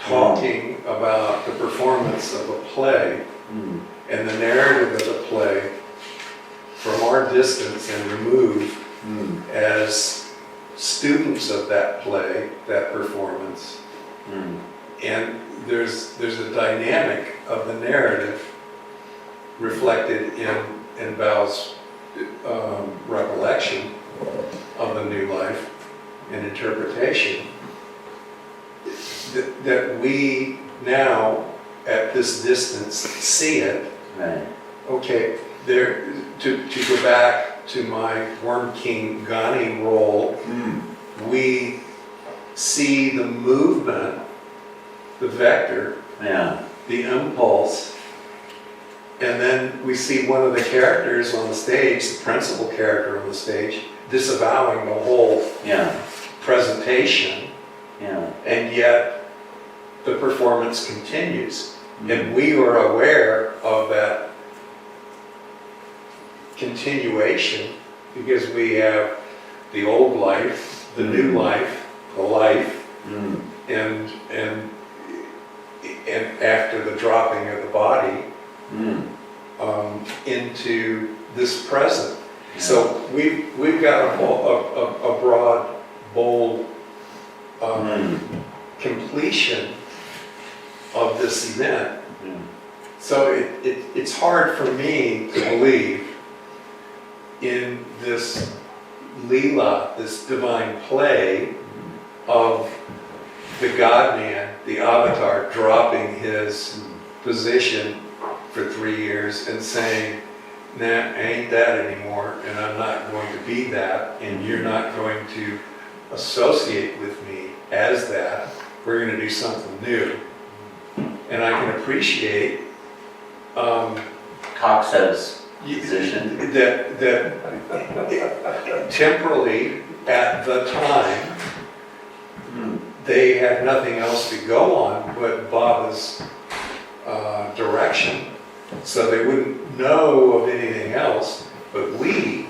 talking about the performance of a play Mm. and the narrative of the play from our distance and removed Mm. as students of that play, that performance. Mm. And there's a dynamic of the narrative reflected in Bhau's recollection of the new life and interpretation that we now at this distance see it. Right. Okay, there to go back to my Worm King Ghani role, Mm. we see the movement, the vector, Yeah. the impulse, and then we see one of the characters on the stage, the principal character on the stage, disavowing the whole Yeah. presentation, Yeah. and yet the performance continues. And we are aware of that continuation because we have the old life, the new life, the life, Mm. and after the dropping of the body Mm. into this present. Yeah. So we've got a broad, bold Mm. completion of this event. Mm. So it's hard for me to believe in this Leela, this divine play of the God-man, the avatar, dropping his position for 3 years and saying, nah, I ain't that anymore, and I'm not going to be that, and you're not going to associate with me as that. We're going to do something new. And I can appreciate Cox's position. that temporally, at the time, Mm. they had nothing else to go on but Baba's direction, so they wouldn't know of anything else. But we,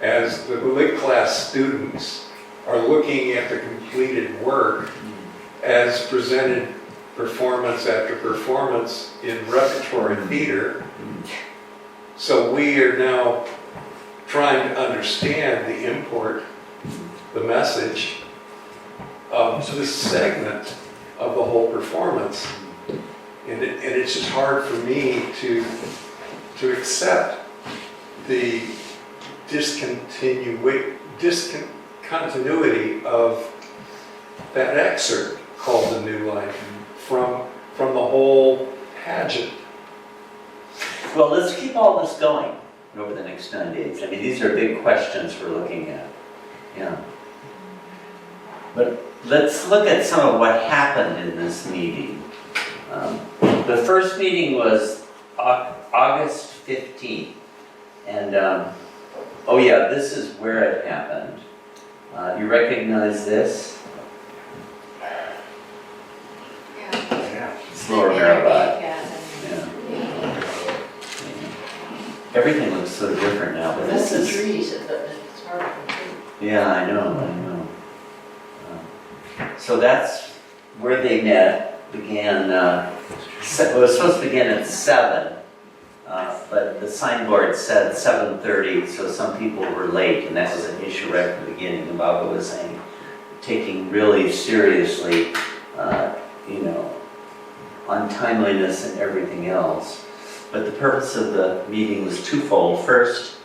as the lit class students, are looking at the completed work as presented performance after performance in repertory theater. So we are now trying to understand the import, the message of this segment of the whole performance. And it's just hard for me to accept the discontinuity of that excerpt called The New Life from the whole pageant. Well, let's keep all this going over the next 9 days. I mean, these are big questions we're looking at. Yeah. But let's look at some of what happened in this meeting. The first meeting was August 15th. And, oh yeah, this is where it happened. You recognize this? It's Lower Meherabad. Yeah. Everything looks so different now, but this That's the is... trees, it's hard to see. Yeah, I know. So that's where they met, began, it was supposed to begin at 7, but the signboard said 7:30, so some people were late, and that was an issue right at the beginning. And Baba was saying, taking really seriously, untimeliness and everything else. But the purpose of the meeting was twofold. First,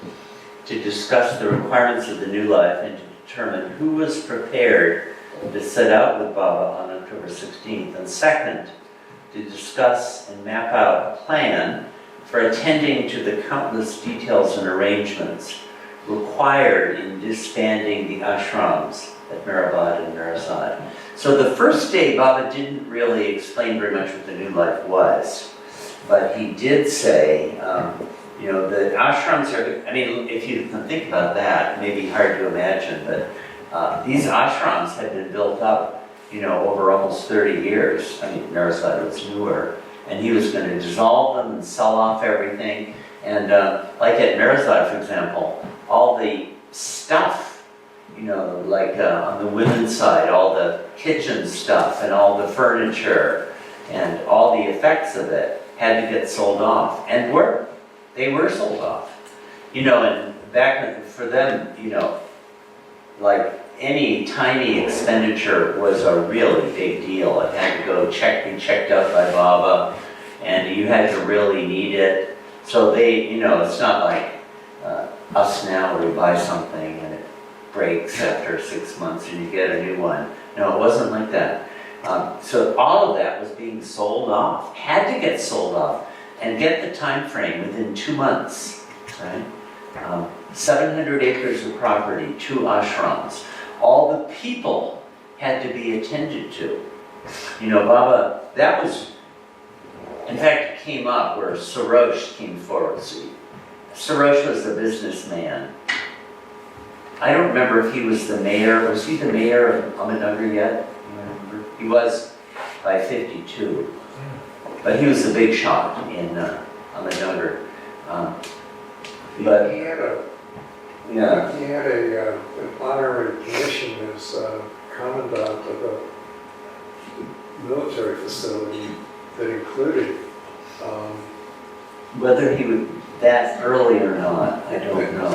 to discuss the requirements of the new life and to determine who was prepared to set out with Baba on October 16th. And second, to discuss and map out a plan for attending to the countless details and arrangements required in disbanding the ashrams at Meherabad and Meherabad. So the first day, Baba didn't really explain very much what the new life was. But he did say, the ashrams are, I mean, if you can think about that, it may be hard to imagine, but these ashrams had been built up, over almost 30 years. I mean, Meherabad was newer, and he was going to dissolve them and sell off everything. And like at Meherabad, for example, all the stuff, on the women's side, all the kitchen stuff and all the furniture and all the effects of it had to get sold off, and they were sold off. And back for them, like any tiny expenditure was a really big deal. It had to be checked out by Baba, and you had to really need it. So they, it's not like us now where we buy something and it breaks after 6 months and you get a new one. No, it wasn't like that. So all of that was being sold off, had to get sold off, and get the time frame within 2 months, right? 700 acres of property, 2 ashrams. All the people had to be attended to. Baba, that was, in fact, it came up where Soros came forward. See, Soros was a businessman. I don't remember if he was the mayor. Was he the mayor of Ahmednagar yet? He was by 52, but he was a big shot in Ahmednagar. But He had an honorary commission as commandant of a military facility that included whether he would that early or not, I don't know.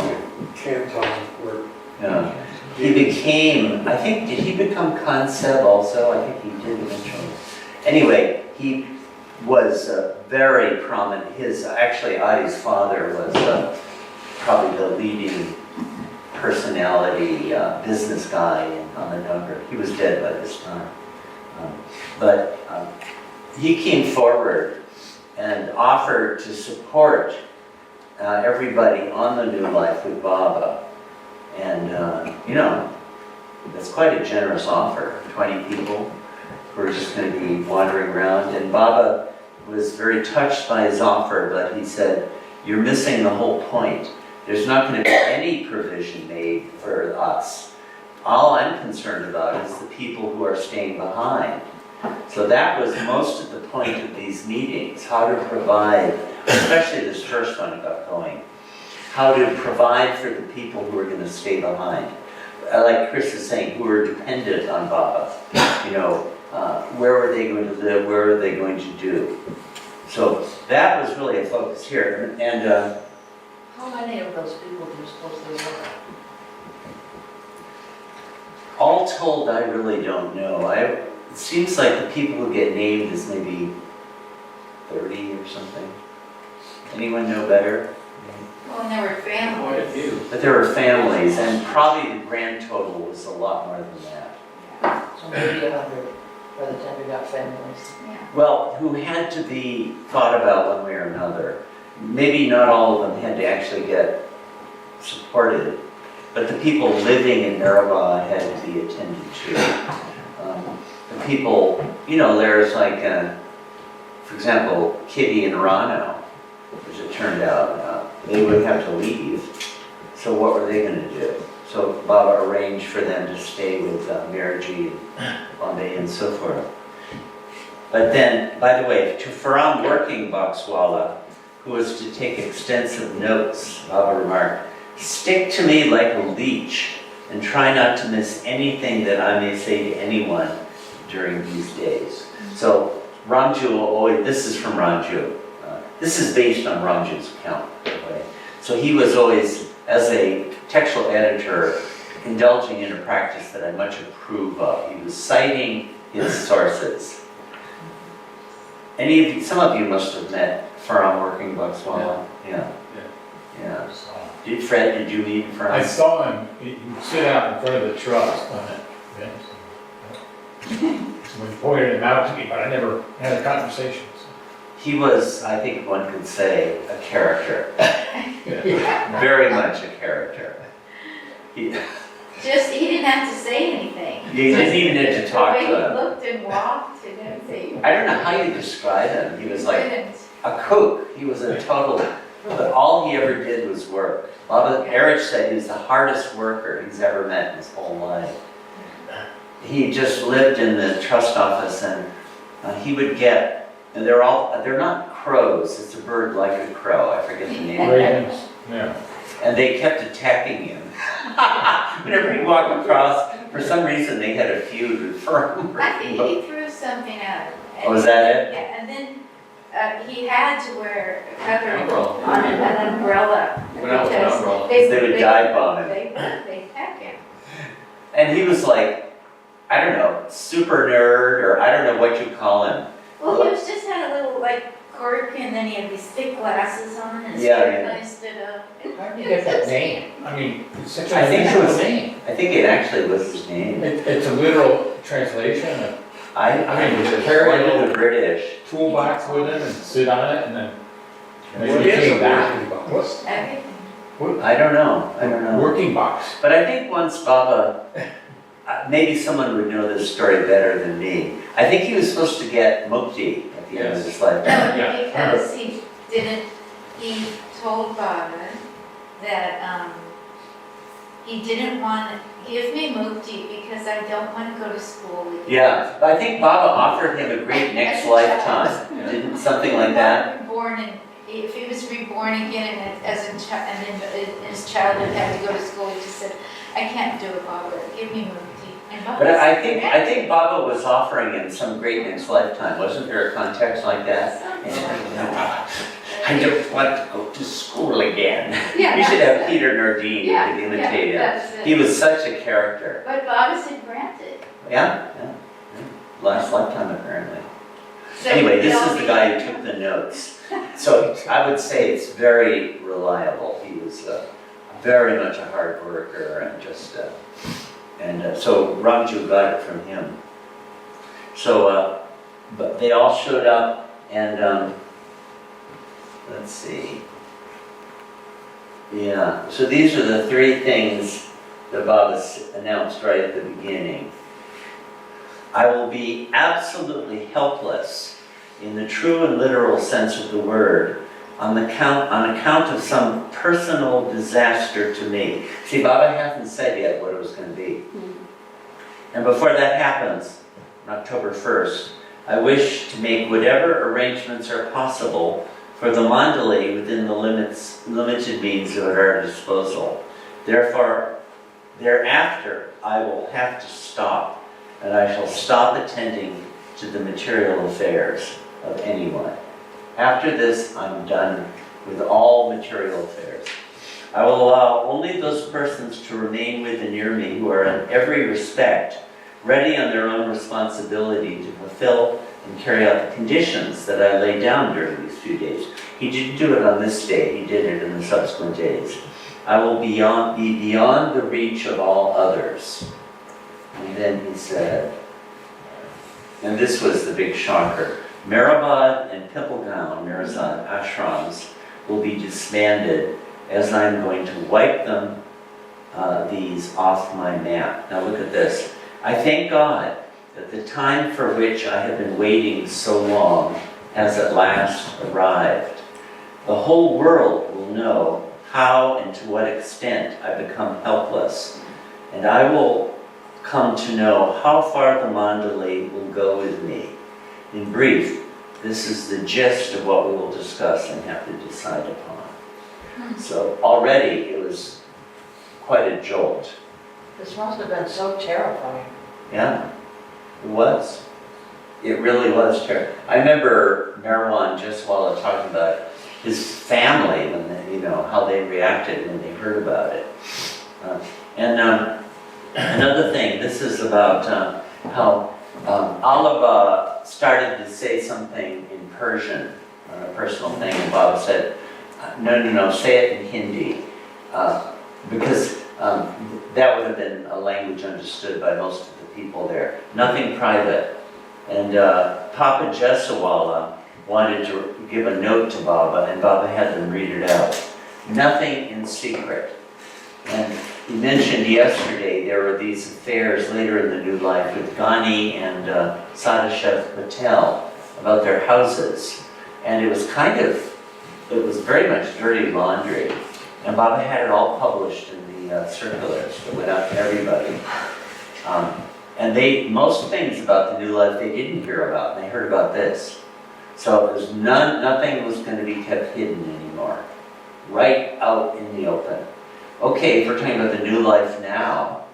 Canton work. Yeah. He became, I think, did he become Conseb also? I think he did eventually. Anyway, he was very prominent. Actually, Adi's father was probably the leading personality, business guy in Ahmednagar. He was dead by this time. But he came forward and offered to support everybody on the new life with Baba. And, that's quite a generous offer. 20 people who are just going to be wandering around. And Baba was very touched by his offer, but he said, you're missing the whole point. There's not going to be any provision made for us. All I'm concerned about is the people who are staying behind. So that was most of the point of these meetings, how to provide, especially this first one got going, how to provide for the people who are going to stay behind. Like Chris is saying, who are dependent on Baba. Where are they going to live? Where are they going to do? So that was really a focus here. And How many of those people do you suppose there were? all told, I really don't know. It seems like the people who get named is maybe 30 or something. Anyone know better? Well, and there were Quite a families. few. But there were families, and probably the grand total was a lot more than that. So maybe 100 by the time we got families. Yeah. Well, who had to be thought about one way or another. maybe not all of them had to actually get supported, but the people living in Meherabad had to be attended to. The people, there's like, for example, Kitty and Rano, as it turned out, they would have to leave. So what were they gonna do? So Baba arranged for them to stay with Miraji and Bombay and so forth. But then, by the way, to Faram working Boxwala, who was to take extensive notes, Baba remarked, "Stick to me like a leech and try not to miss anything that I may say to anyone during these days." So Ramju always, this is from Ramju. This is based on Ramju's account, by the way. So he was always, as a textual editor, indulging in a practice that I much approve of. He was citing his sources. Some of you must have met Faram working Boxwala. Yeah. Fred, did you meet Faram? I saw him, he'd sit out in front of the trust on it. When he pointed him out to me, but I never had a conversation. He was, I think one could say, a character. Very much a character. He He didn't have to say anything. You didn't even have to talk to The way him. he looked and walked and everything. I don't know how you describe him. He was like Didn't. a kook. He was a total, but all he ever did was work. Erich said he was the hardest worker he's ever met in his whole life. He just lived in the trust office, and he would get, and they're not crows, it's a bird like a crow, I forget the name of it. Ravens, yeah. And they kept attacking him. Whenever he walked across, for some reason they had a feud with Faram. I think he threw something at him. Oh, was that it? Yeah, and then he had to wear a cover Umbrella. on an umbrella. Went out with an because umbrella. They would dive bomb him. They attack him. And he was like, I don't know, super nerd, or I don't know what you call him. Well, he was just had a little like quirk, and then he had these thick glasses on, and Yeah, stood up. How did you get that name? I mean, it's such I an think it unusual was- name. I think it actually was his name. It's a literal translation of I mean, was it's one very of the British. toolbox with him and sit on it and then What he is came a back. working box? What's Everything. I don't know. working box? But I think once Baba, maybe someone would know this story better than me. I think he was supposed to get mukti at the end of his life. Yeah. Because he told Baba that he didn't want to give me mukti because I don't want to go to school again. Yeah, I think Baba offered him a great next As a lifetime. child. Didn't something like that? If he was reborn again and as a child, and then in his childhood had to go to school, he just said, "I can't do it, Baba. Give me mukti." And Baba But I said, think Baba was offering him some great next lifetime. Wasn't there a context like that? I don't want to go to school again. Yeah, You should that's have it. Peter Nardine Yeah, who could imitate him. that's it. He was such a character. But Baba said, "Granted." Yeah. Last lifetime apparently. So Anyway, he this told is the me- guy who took the notes. So I would say it's very reliable. He was very much a hard worker and just, so Ramju got it from him. So, but they all showed up and, let's see. Yeah, so these are the three things that Baba announced right at the beginning. I will be absolutely helpless in the true and literal sense of the word on account of some personal disaster to me. See, Baba hasn't said yet what it was going to be. And before that happens, on October 1st, I wish to make whatever arrangements are possible for the mandali within the limited means at our disposal. Therefore, thereafter, I will have to stop, and I shall stop attending to the material affairs of anyone. After this, I'm done with all material affairs. I will allow only those persons to remain with and near me who are in every respect ready on their own responsibility to fulfill and carry out the conditions that I lay down during these few days. He didn't do it on this day, he did it in the subsequent days. I will be beyond the reach of all others. And then he said, and this was the big shocker, Meherabad and Belgaum, Meherabad ashrams, will be disbanded, as I'm going to wipe them, these off my map. Now look at this. I thank God that the time for which I have been waiting so long has at last arrived. The whole world will know how and to what extent I become helpless, and I will come to know how far the Mandalay will go with me. In brief, this is the gist of what we will discuss and have to decide upon. So already it was quite a jolt. This must have been so terrifying. Yeah, it was. It really was terrible. I remember Marijuana just while I was talking about his family, when they, how they reacted when they heard about it. Another thing, this is about how Olive started to say something in Persian, a personal thing, and Bob said, no, say it in Hindi, because that would have been a language understood by most of the people there. Nothing private. And Papa Jesawala wanted to give a note to Baba, and Baba had them read it out. Nothing in secret. And he mentioned yesterday there were these affairs later in the new life with Ghani and Sadashev Patel about their houses. And it was very much dirty laundry. And Baba had it all published in the circulars that went out to everybody. And most things about the new life they didn't hear about, and they heard about this. So it was nothing was going to be kept hidden anymore. Right out in the open. Okay, if we're talking about the new life now,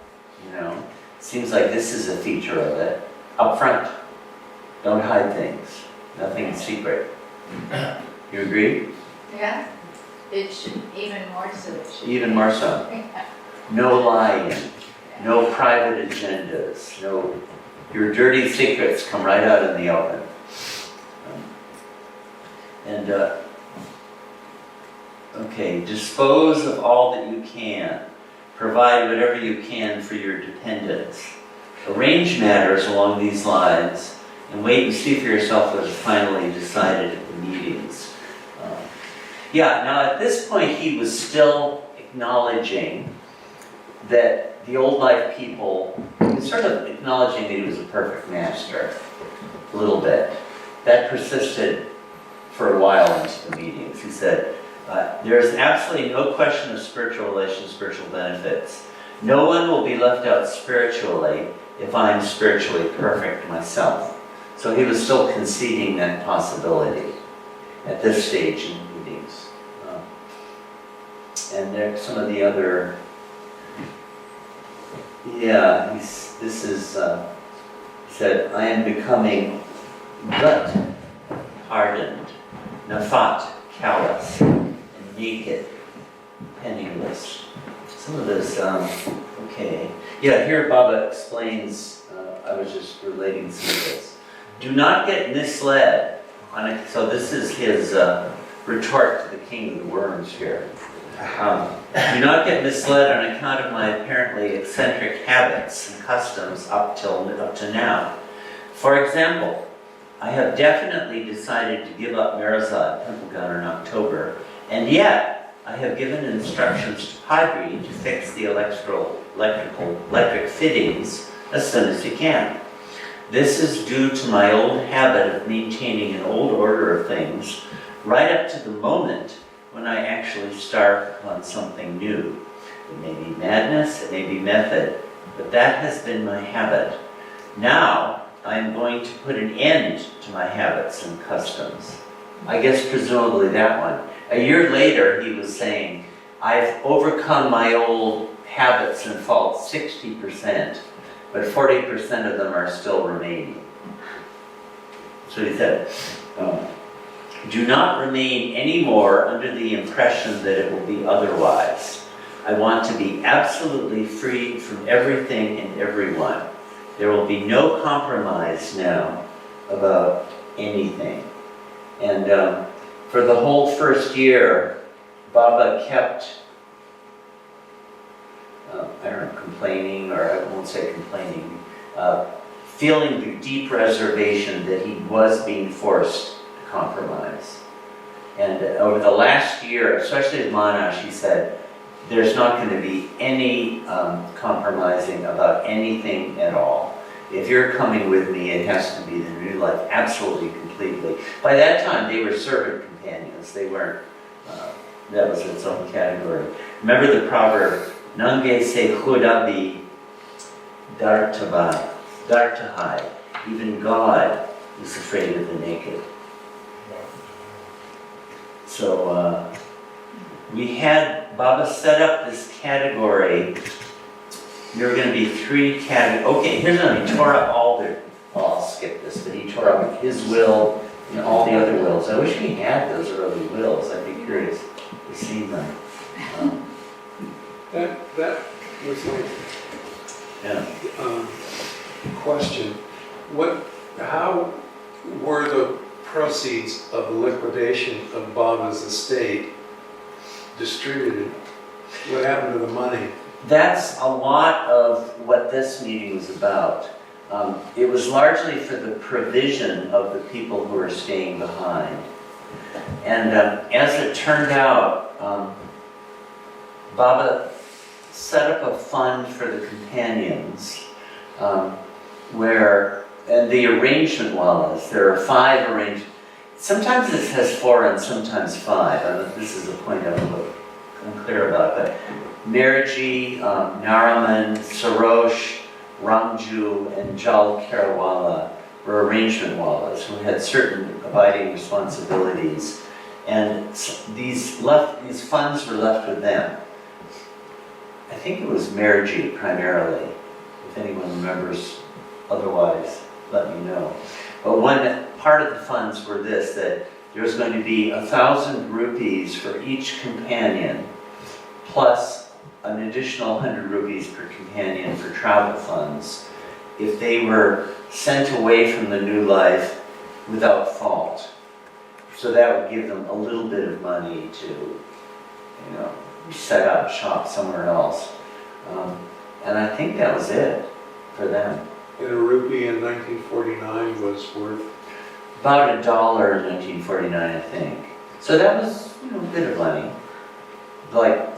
seems like this is a feature of it. Up front, don't hide things. Nothing secret. You agree? Yeah, it should, even more so. It should Even more so. No lying. No private agendas. Your dirty secrets come right out in the open. Okay, dispose of all that you can. Provide whatever you can for your dependents. Arrange matters along these lines and wait and see for yourself what is finally decided at the meetings. Now at this point he was still acknowledging that the old life people, he was sort of acknowledging that he was a perfect master, a little bit. That persisted for a while into the meetings. He said, there is absolutely no question of spiritual relations, spiritual benefits. No one will be left out spiritually if I'm spiritually perfect myself. So he was still conceding that possibility at this stage in the meetings. And there's some of the other, he said, I am becoming gut hardened, nafat, callous, and naked, penniless. Some of this, okay. Yeah, here Baba explains, I was just relating some of this. Do not get misled so this is his retort to the king of the worms here. Do not get misled on account of my apparently eccentric habits and customs up to now. For example, I have definitely decided to give up Meherabad temple gun in October, and yet I have given instructions to Padri to fix the electric fittings as soon as he can. This is due to my old habit of maintaining an old order of things right up to the moment when I actually start on something new. It may be madness, it may be method, but that has been my habit. Now, I am going to put an end to my habits and customs. I guess presumably that one. A year later, he was saying, I've overcome my old habits and faults 60%, but 40% of them are still remaining. So he said, do not remain anymore under the impression that it will be otherwise. I want to be absolutely free from everything and everyone. There will be no compromise now about anything. And for the whole first year, Baba kept, complaining, or I won't say complaining, feeling the deep reservation that he was being forced to compromise. And over the last year, especially at Monash, he said, there's not going to be any compromising about anything at all. If you're coming with me, it has to be the new life, absolutely, completely. By that time, they were servant companions. They weren't, that was its own category. Remember the proverb, Nange se chudabi dartahai. Even God is afraid of the naked. So we had, Baba set up this category. There were going to be 3 categories. Okay, here's one. He tore up all the, I'll skip this, but he tore up his will and all the other wills. I wish we had those early wills. I'd be curious to see them. That was my Yeah. question. How were the proceeds of the liquidation of Baba's estate distributed? What happened to the money? That's a lot of what this meeting was about. It was largely for the provision of the people who are staying behind. And as it turned out, Baba set up a fund for the companions where, and the arrangement was, there are 5 arrangements. Sometimes it says 4 and sometimes 5. This is a point I'm unclear about, but Merji, Naraman, Sarosh, Ramju, and Jal Karawala were arrangement wallas who had certain abiding responsibilities, and these funds were left with them. I think it was Merji primarily. If anyone remembers otherwise, let me know. But one part of the funds were this, that there was going to be 1,000 rupees for each companion, plus an additional 100 rupees per companion for travel funds if they were sent away from the new life without fault. So that would give them a little bit of money to, set up shop somewhere else. And I think that was it for them. And a rupee in 1949 was worth? About $1 in 1949, I think. So that was, a bit of money. Like,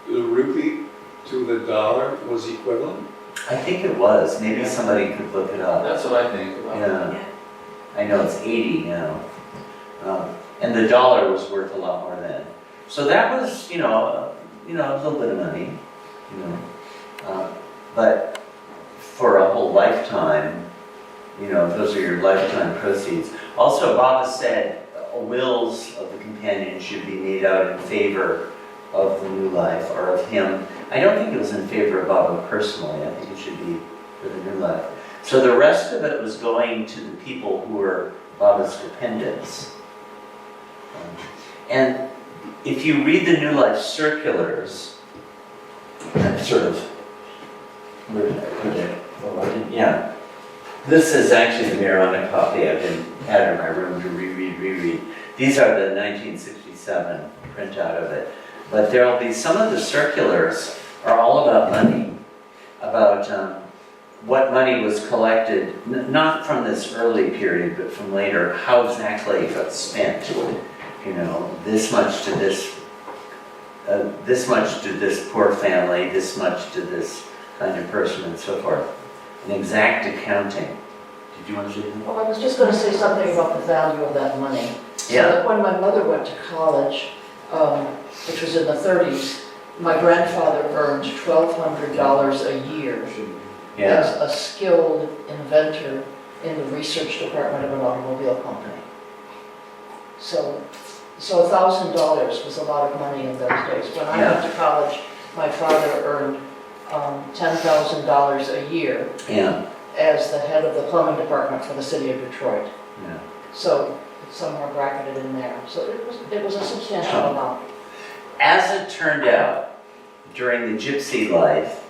The rupee to the dollar was equivalent? I think it was. Maybe somebody could look it up. That's what I think about. Yeah. I know it's 80 now. And the dollar was worth a lot more then. So that was, a little bit of money, but for a whole lifetime, those are your lifetime proceeds. Also, Baba said wills of the companions should be made out in favor of the new life or of him. I don't think it was in favor of Baba personally. I think it should be for the new life. So the rest of it was going to the people who were Baba's dependents. And if you read the New Life circulars, sort of, where did I put it? Oh, I didn't, yeah. This is actually the Meherana copy I've had in my room to reread. These are the 1967 printout of it. But there'll be some of the circulars are all about money, about what money was collected, not from this early period, but from later, how exactly it got spent. This much to this poor family, this much to this kind of person, and so forth. An exact accounting. Did you want to say something? Well, I was just going to say something about the value of that money. So Yeah. that when my mother went to college, which was in the 30s, my grandfather earned $1,200 a year Yeah. as a skilled inventor in the research department of an automobile company. So $1,000 was a lot of money in those days. When I went to college, my father earned $10,000 a year Yeah. as the head of the plumbing department for the city of Detroit. Yeah. So it's somewhere bracketed in there. So it was a substantial amount. As it turned out, during the gypsy life,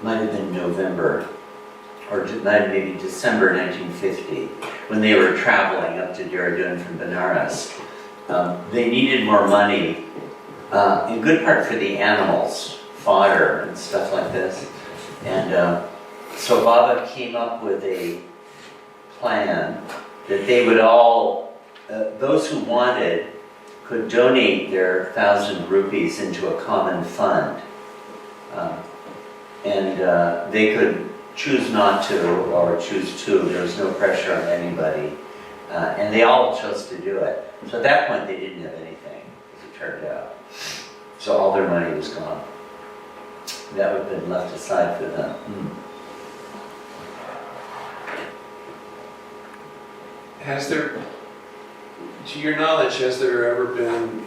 might have been November, or maybe December 1950, when they were traveling up to Dehradun from Benares, they needed more money, in good part for the animals, fodder and stuff like this. And so Baba came up with a plan that they would all those who wanted could donate their 1,000 rupees into a common fund. And they could choose not to or choose to. There was no pressure on anybody. And they all chose to do it. So at that point, they didn't have anything, as it turned out. So all their money was gone. That would have been left aside for them. Has there, to your knowledge, has there ever been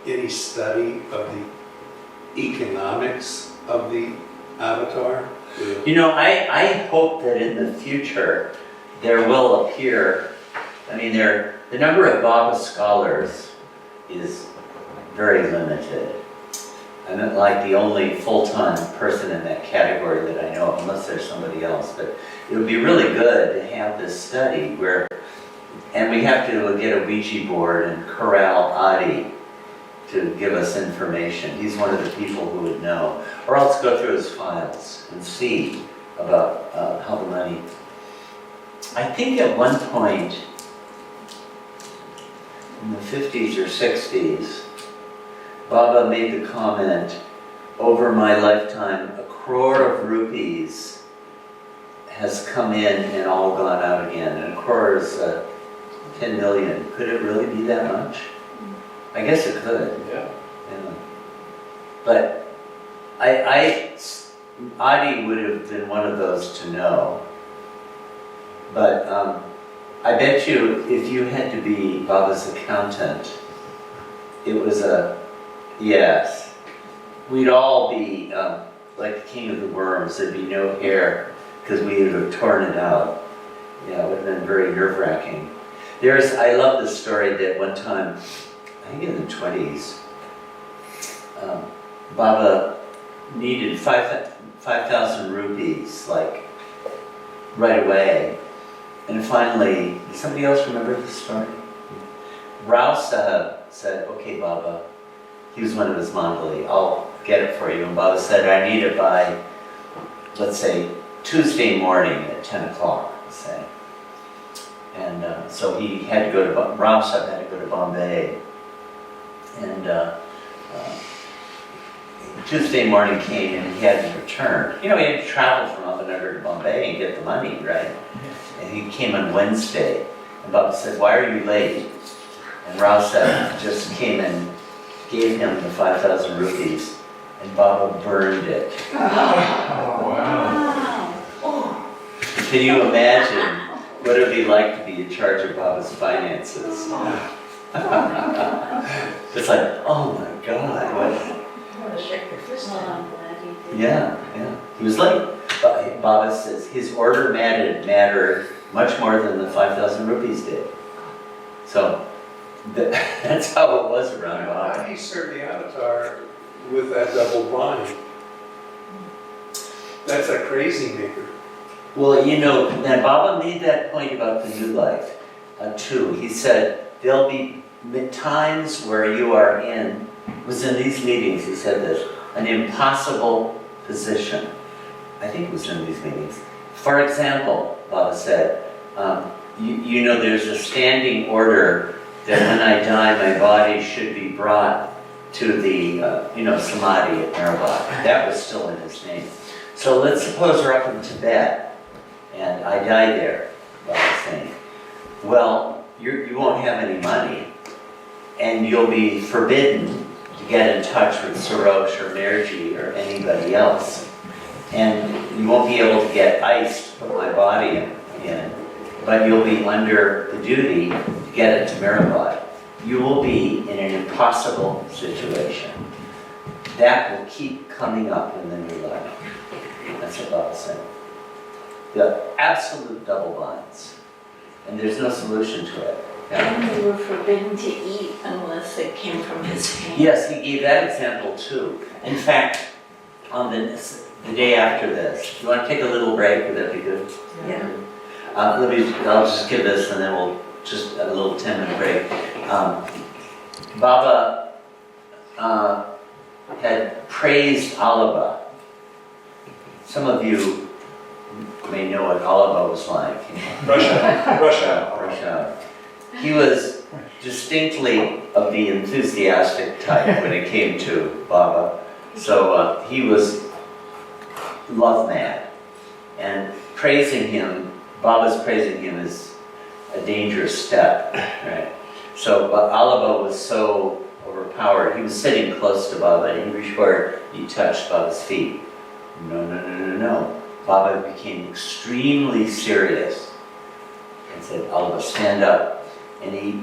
any study of the economics of the avatar? You know, I hope that in the future there will appear, I mean, the number of Baba scholars is very limited. I'm not like the only full-time person in that category that I know of, unless there's somebody else. But it would be really good to have this study where, and we have to get a Ouija board and corral Adi to give us information. He's one of the people who would know. Or else go through his files and see about how the money. I think at one point in the 50s or 60s, Baba made the comment, over my lifetime, 1 crore of rupees has come in and all gone out again. And 1 crore is 10 million. Could it really be that much? I guess it could. Yeah. Yeah. But Adi would have been one of those to know. But I bet you if you had to be Baba's accountant, it was yes. We'd all be like the king of the worms. There'd be no hair because we would have torn it out. Yeah, it would have been very nerve-wracking. I love this story that one time, I think in the 20s, Baba needed 5,000 rupees, like, right away. And finally, does somebody else remember this story? Rao Sahib said, okay, Baba, he was one of his Mandali, I'll get it for you. And Baba said, I need it by, let's say, Tuesday morning at 10 o'clock, let's say. And so he had to go to, Rao Sahib had to go to Bombay. And Tuesday morning came and he had to return. You know, he had to travel from Ahmednagar to Bombay and get the money, right? And he came on Wednesday. And Baba said, why are you late? And Rao Sahib just came and gave him the 5,000 rupees. And Baba burned it. Wow. Can you imagine what it would be like to be in charge of Baba's finances? It's like, oh my God. What? You want to shake your fist Well, at I'm glad you did. Yeah. He was late. But Baba says his order mattered much more than the 5,000 rupees did. So that's how it was around How Baba. do you serve the avatar with that double bind? That's a crazy maker. Well, you know, and Baba made that point about the new life too. He said, there'll be times where you are in, it was in these meetings, he said this, an impossible position. I think it was in these meetings. For example, Baba said, you know, there's a standing order that when I die, my body should be brought to the, Samadhi at Meherabad. That was still in his name. So let's suppose we're up in Tibet, and I die there, Baba's saying. Well, you won't have any money, and you'll be forbidden to get in touch with Sarosh or Merji or anybody else. And you won't be able to get ice to put my body in, but you'll be under the duty to get it to Meherabad. You will be in an impossible situation. That will keep coming up in the new life. That's what Baba said. The absolute double binds. And there's no solution to it. Yeah? And they were forbidden to eat unless it came from his hand. Yes, he gave that example too. In fact, on the day after this, you want to take a little break? Would that be good? Yeah. I'll just give this and then we'll just a little 10-minute break. Baba had praised Alaba. Some of you may know what Alaba was like. Russia. Russia. he was distinctly of the enthusiastic type when it came to Baba. So he was love mad. And praising him, Baba's praising him is a dangerous step, right? So Alaba was so overpowered. He was sitting close to Baba and he reached forward, he touched Baba's feet. No, no, no, no, no. Baba became extremely serious and said, Alaba, stand up. And he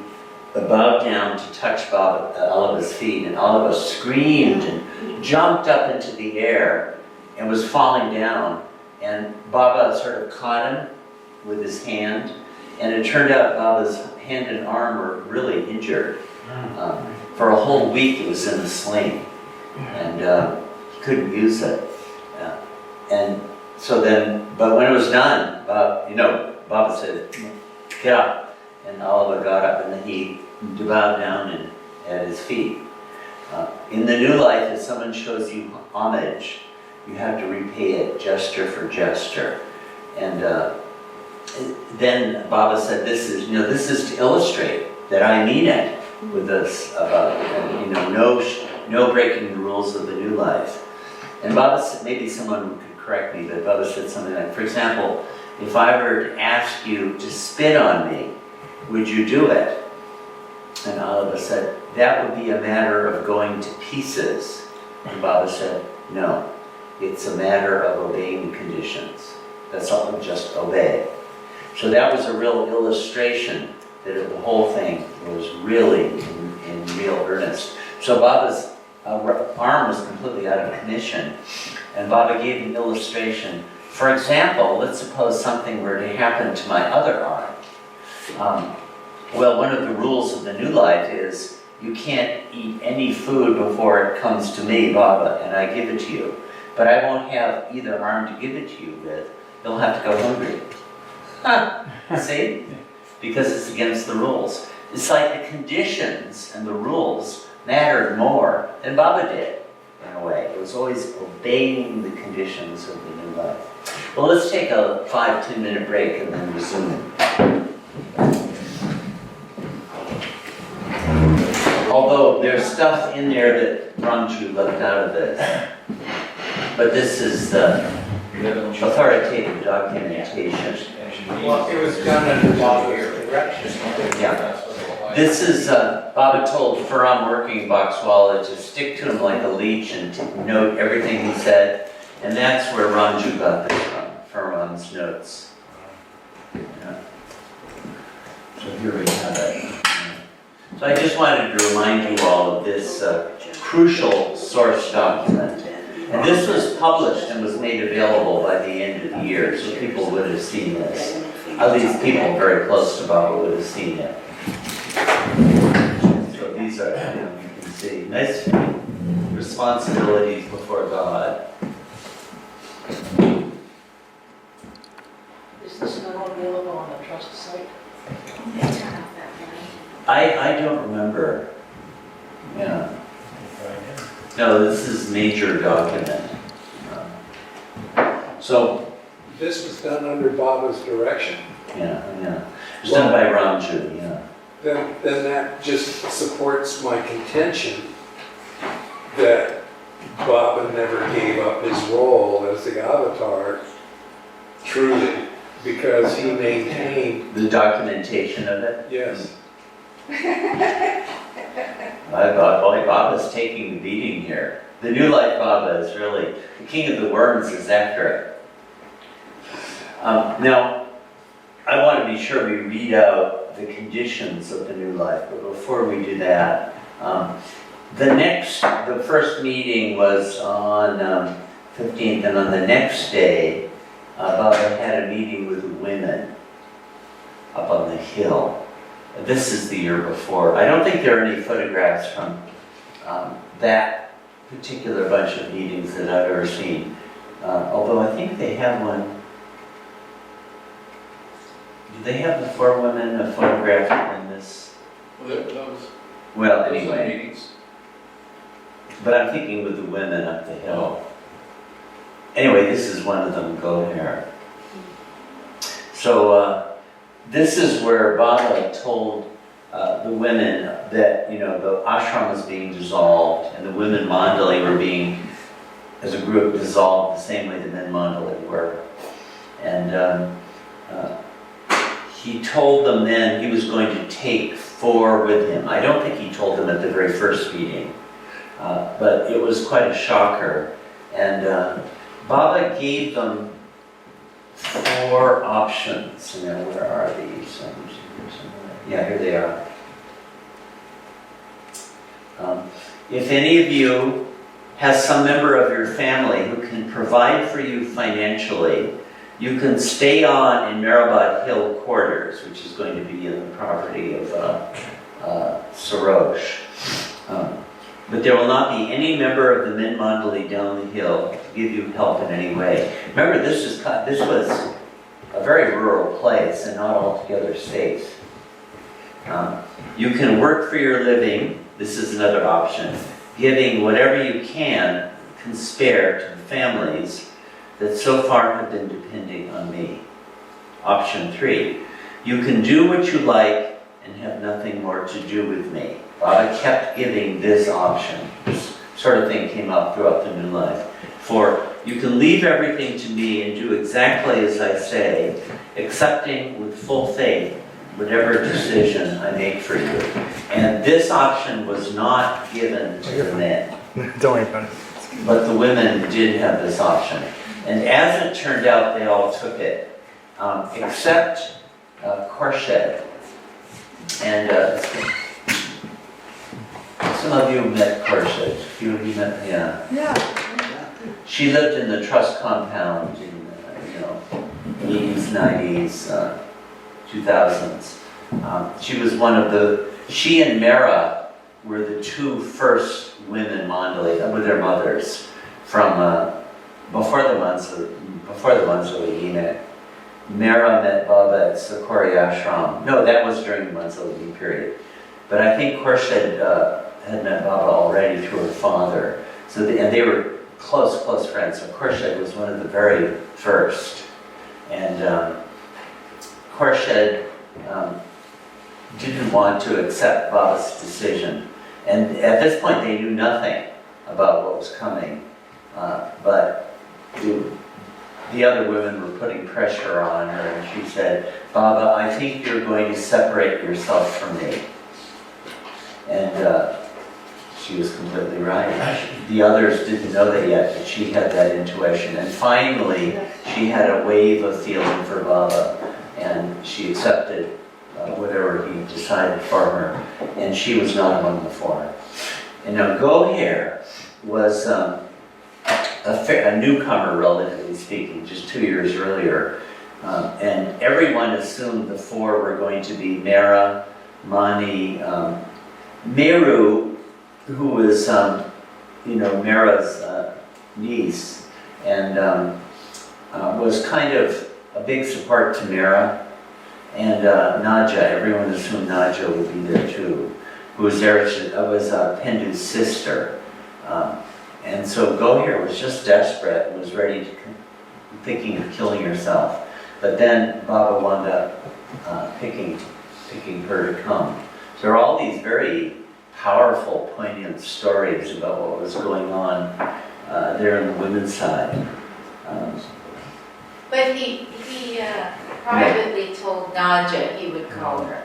bowed down to touch Alaba's feet, and Alaba screamed and jumped up into the air and was falling down. And Baba sort of caught him with his hand, and it turned out Baba's hand and arm were really injured. For a whole week it was in a sling, and he couldn't use it. And so then, but when it was done, Baba said, get up. And Alaba got up and then he bowed down at his feet. In the new life, if someone shows you homage, you have to repay it gesture for gesture. And then Baba said, this is to illustrate that I mean it with this, no breaking the rules of the new life. And Baba said, maybe someone could correct me, but Baba said something like, for example, if I were to ask you to spit on me, would you do it? And Alaba said, that would be a matter of going to pieces. And Baba said, no, it's a matter of obeying the conditions. That's all, just obey. So that was a real illustration that the whole thing was really in real earnest. So Baba's arm was completely out of commission, and Baba gave an illustration. For example, let's suppose something were to happen to my other arm. Well, one of the rules of the new life is you can't eat any food before it comes to me, Baba, and I give it to you. But I won't have either arm to give it to you with. You'll have to go hungry. See? Because it's against the rules. It's like the conditions and the rules mattered more than Baba did, in a way. It was always obeying the conditions of the new life. Well, let's take a 5-10 minute break and then resume. Although there's stuff in there that Ramju left out of this. But this is the authoritative documentation. Well, it was done under Baba's direction. Yeah. This is, Baba told Faram working Boxwala to stick to him like a leech and to note everything he said. And that's where Ramju got this from Faram's notes. Yeah. So here we have it. So I just wanted to remind you all of this crucial source document. And this was published and was made available by the end of the year, so people would have seen this. At least people very close to Baba would have seen it. So these are, you can see, nice responsibilities before God. Is this not available on the trust site? I don't remember. Yeah. No, this is major document. So, This was done under Baba's direction, yeah. It was done by Ramju, yeah. then that just supports my contention that Baba never gave up his role as the avatar, truly, because he maintained, The documentation of it. yes. I thought, boy, Baba's taking the beating here. The New Life Baba is really, the king of the worms is after it. Now, I want to be sure we read out the conditions of the New Life, but before we do that, the first meeting was on 15th, and on the next day, Baba had a meeting with the women up on the hill. This is the year before. I don't think there are any photographs from that particular bunch of meetings that I've ever seen. Although I think they have one. Do they have the 4 women photographed in this? Well, anyway. Meetings. But I'm thinking with the women up the hill. Anyway, this is one of them. Go here. So this is where Baba told the women that, you know, the ashram was being dissolved and the women mandali were being, as a group, dissolved the same way the men mandali were. And he told them then he was going to take 4 with him. I don't think he told them at the very first meeting, but it was quite a shocker. And Baba gave them 4 options. Now, where are these? Yeah, here they are. If any of you has some member of your family who can provide for you financially, you can stay on in Meherabad Hill Quarters, which is going to be in the property of Sarosh. But there will not be any member of the Min Mandali down the hill to give you help in any way. Remember, this was a very rural place and not altogether safe. You can work for your living. This is another option. Giving whatever you can spare to the families that so far have been depending on me. Option 3, you can do what you like and have nothing more to do with me. Baba kept giving this option. This sort of thing came up throughout the new life. For you can leave everything to me and do exactly as I say, accepting with full faith whatever decision I make for you. And this option was not given to the men. Don't worry about it. But the women did have this option. And as it turned out, they all took it, except Khorshid. And some of you met Khorshid. You met, yeah. Yeah. She lived in the trust compound in, 80s, 90s, 2000s. She was one of the, she and Mera were the 2 first women mandali, with their mothers, from before the Manzali Eunuch. Mera met Baba at Sakori Ashram. No, that was during the Manzali period. But I think Khorshid had met Baba already through her father. So and they were close friends. So Khorshid was one of the very first. And Khorshid didn't want to accept Baba's decision. And at this point, they knew nothing about what was coming. But the other women were putting pressure on her, and she said, Baba, I think you're going to separate yourself from me. And she was completely right. The others didn't know that yet, but she had that intuition. And finally, she had a wave of feeling for Baba, and she accepted whatever he decided for her, and she was not among the 4. And now Goher was a newcomer, relatively speaking, just 2 years earlier, and everyone assumed the 4 were going to be Mera, Mani, Meru, who was, Mera's niece, and was kind of a big support to Mera, and Naja. Everyone assumed Naja would be there too, who was there, was Pendu's sister. And so Goher was just desperate and was ready to, thinking of killing herself. But then Baba wound up picking her to come. So there are all these very powerful, poignant stories about what was going on there on the women's side. But he privately told Nadja he would call her.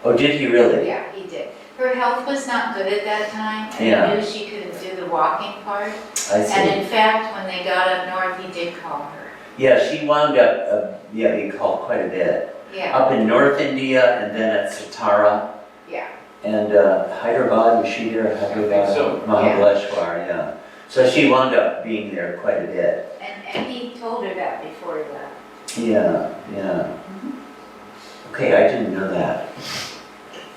Oh, did he really? Yeah, he did. Her health was not good at that time, and Yeah. he knew she couldn't do the walking part. I see. And in fact, when they got up north, he did call her. Yeah, she wound up being called quite a bit. Yeah, Up in North India and then at Satara. yeah. And Hyderabad, was she there? Hyderabad? so. Mahabaleshwar, yeah. So she wound up being there quite a bit. And he told her that before he left. Yeah. Okay, I didn't know that.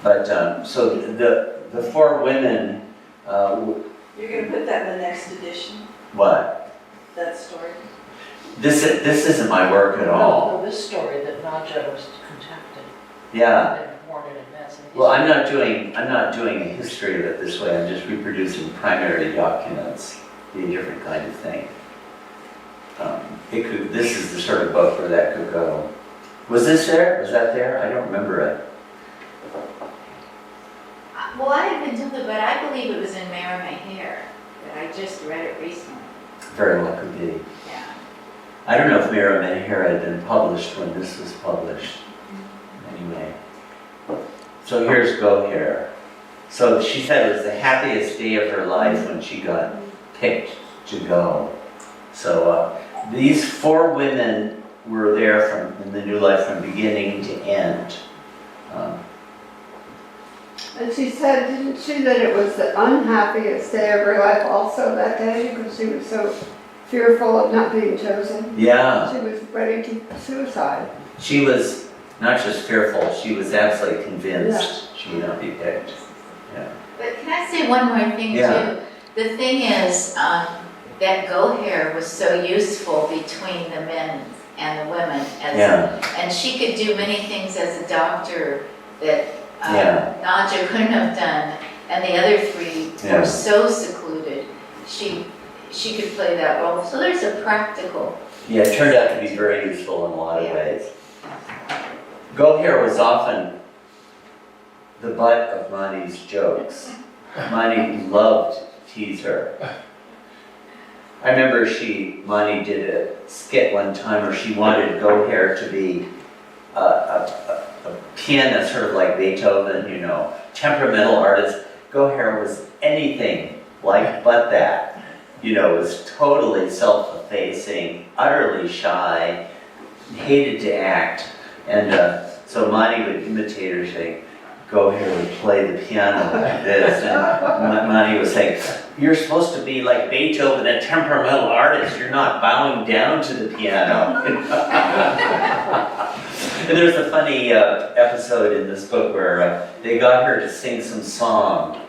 But, so the 4 women, You're gonna put that in the next edition, what? that story? This isn't my work at all. No, this story that Nadja was contacted Yeah. and warned in advance. and Well, I'm not doing a history of it this way. I'm just reproducing primary documents. Be a different kind of thing. This is the sort of book where that could go. Was this there? Was that there? I don't remember it. Well, I haven't been told it, but I believe it was in Meherana, but I just read it recently. Very well could be. Yeah. I don't know if Meherana had been published when this was published. Anyway. So here's Go Here. So she said it was the happiest day of her life when she got picked to go. So these 4 women were there in the New Life from beginning to end. And she said, didn't she, that it was the unhappiest day of her life also that day because she was so fearful of not being chosen? Yeah. She was ready to suicide. She was not just fearful, she was absolutely convinced she would not be picked. Yeah. But can I say one more thing Yeah. too? The thing is, that Go Hair was so useful between the men and the women. And she could do many things as a doctor that Nadja couldn't have done. And the other 3 were so secluded. She could play that role. So there's a practical. Yeah, it turned out to be very useful in a lot of ways. Go Here was often the butt of Mani's jokes. Mani loved to tease her. I remember Mani did a skit one time where she wanted Go Here to be a pianist, sort of like Beethoven, you know, temperamental artist. Go Here was anything like but that. You know, was totally self-effacing, utterly shy, hated to act. And so Mani would imitate her saying, Go Here would play the piano like this. And Mani was saying, you're supposed to be like Beethoven, a temperamental artist. You're not bowing down to the piano. And there's a funny episode in this book where they got her to sing some song.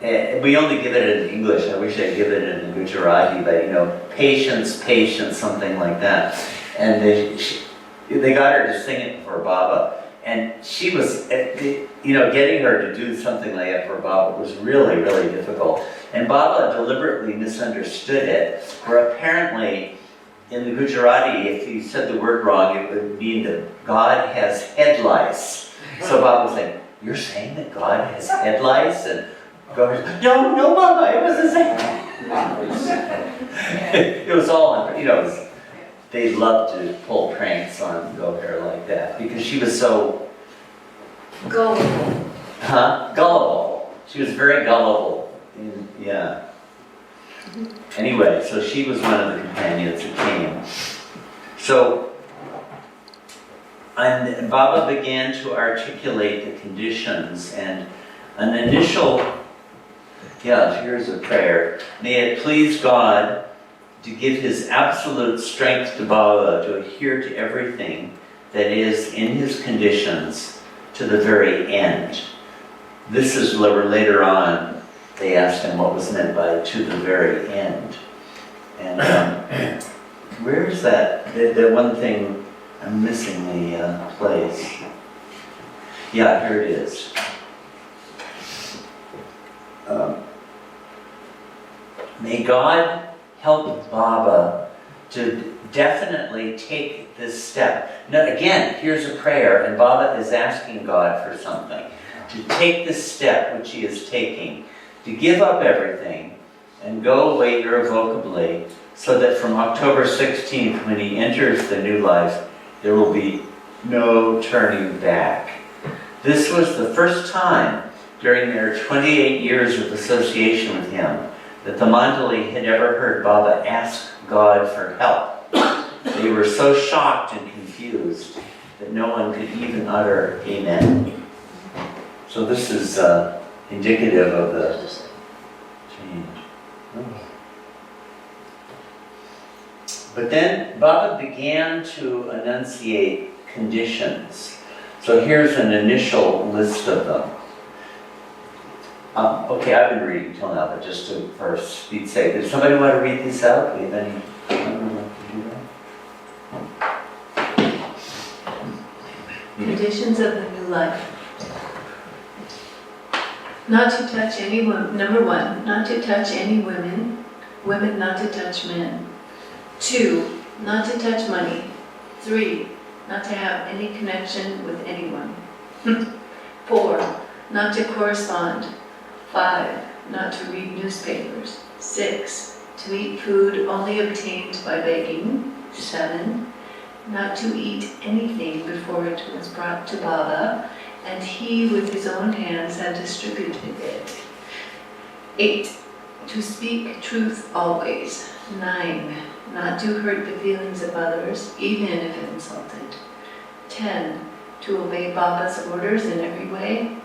And we only give it in English. I wish I'd give it in Gujarati, but you know, patience, patience, something like that. And they got her to sing it for Baba. And she was, you know, getting her to do something like that for Baba was really, really difficult. And Baba deliberately misunderstood it, where apparently in the Gujarati, if you said the word wrong, it would mean that God has head lice. So Baba was saying, you're saying that God has head lice? And God goes, no, Baba, it was the same. It was all, you know, they loved to pull pranks on Go Here like that because she was so Gullible. gullible. She was very gullible. Yeah. Anyway, so she was one of the companions that came. So, and Baba began to articulate the conditions, and an initial, here's a prayer. May it please God to give His absolute strength to Baba to adhere to everything that is in his conditions to the very end. This is later on, they asked him what was meant by to the very end. And where is that? The one thing, I'm missing the place. Yeah, here it is. May God help Baba to definitely take this step. Now, again, here's a prayer, and Baba is asking God for something. To take this step which he is taking, to give up everything and go away irrevocably, so that from October 16th, when he enters the new life, there will be no turning back. This was the first time during their 28 years of association with him that the Mandali had ever heard Baba ask God for help. They were so shocked and confused that no one could even utter Amen. So this is indicative of the change. But then Baba began to enunciate conditions. So here's an initial list of them. Okay, I've been reading till now, but just for speed's sake, does somebody want to read these out? Do we have any? Conditions of the new life. Not to touch any woman. Number 1, not to touch any women. Women not to touch men. 2, not to touch money. 3, not to have any connection with anyone. 4, not to correspond. 5, not to read newspapers. 6, to eat food only obtained by begging. 7, not to eat anything before it was brought to Baba, and he with his own hands had distributed it. 8, to speak truth always. 9, not to hurt the feelings of others, even if insulted. 10, to obey Baba's orders in every way.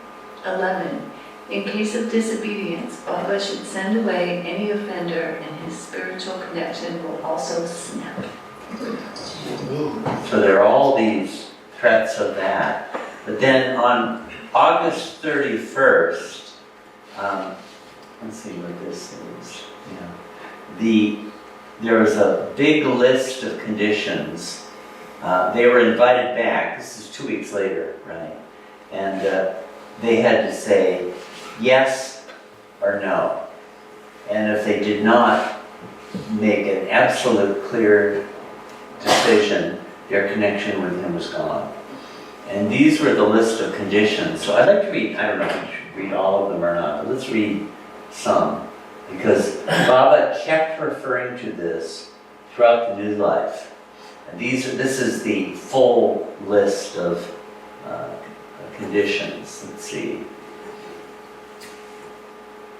11, in case of disobedience, Baba should send away any offender and his spiritual connection will also snap. So there are all these threats of that. But then on August 31st, let's see what this is. Yeah. There was a big list of conditions. They were invited back. This is 2 weeks later, right? And they had to say yes or no. And if they did not make an absolute clear decision, their connection with him was gone. And these were the list of conditions. So I'd like to read, I don't know if we should read all of them or not, but let's read some. Because Baba kept referring to this throughout the new life. And this is the full list of conditions. Let's see.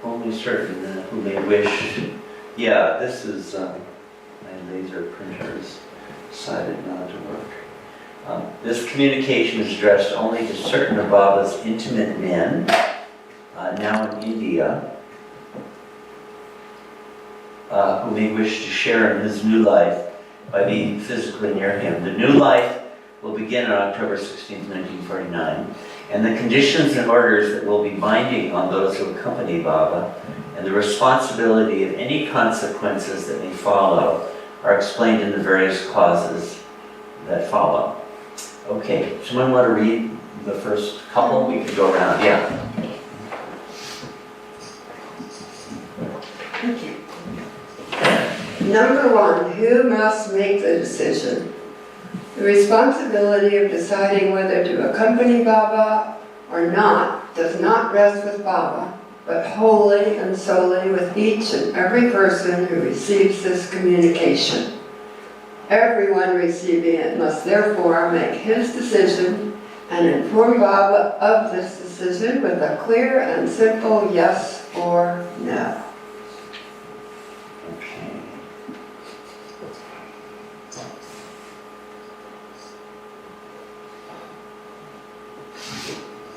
Only certain who may wish. Yeah, this is my laser printers decided not to work. This communication is addressed only to certain of Baba's intimate men, now in India, who may wish to share in his new life by being physically near him. The new life will begin on October 16, 1949, and the conditions and orders that will be binding on those who accompany Baba, and the responsibility of any consequences that may follow, are explained in the various clauses that follow. Okay, someone want to read the first couple? We could go around, yeah. Thank you. Number 1, who must make the decision? The responsibility of deciding whether to accompany Baba or not does not rest with Baba, but wholly and solely with each and every person who receives this communication. Everyone receiving it must therefore make his decision and inform Baba of this decision with a clear and simple yes or no. Okay.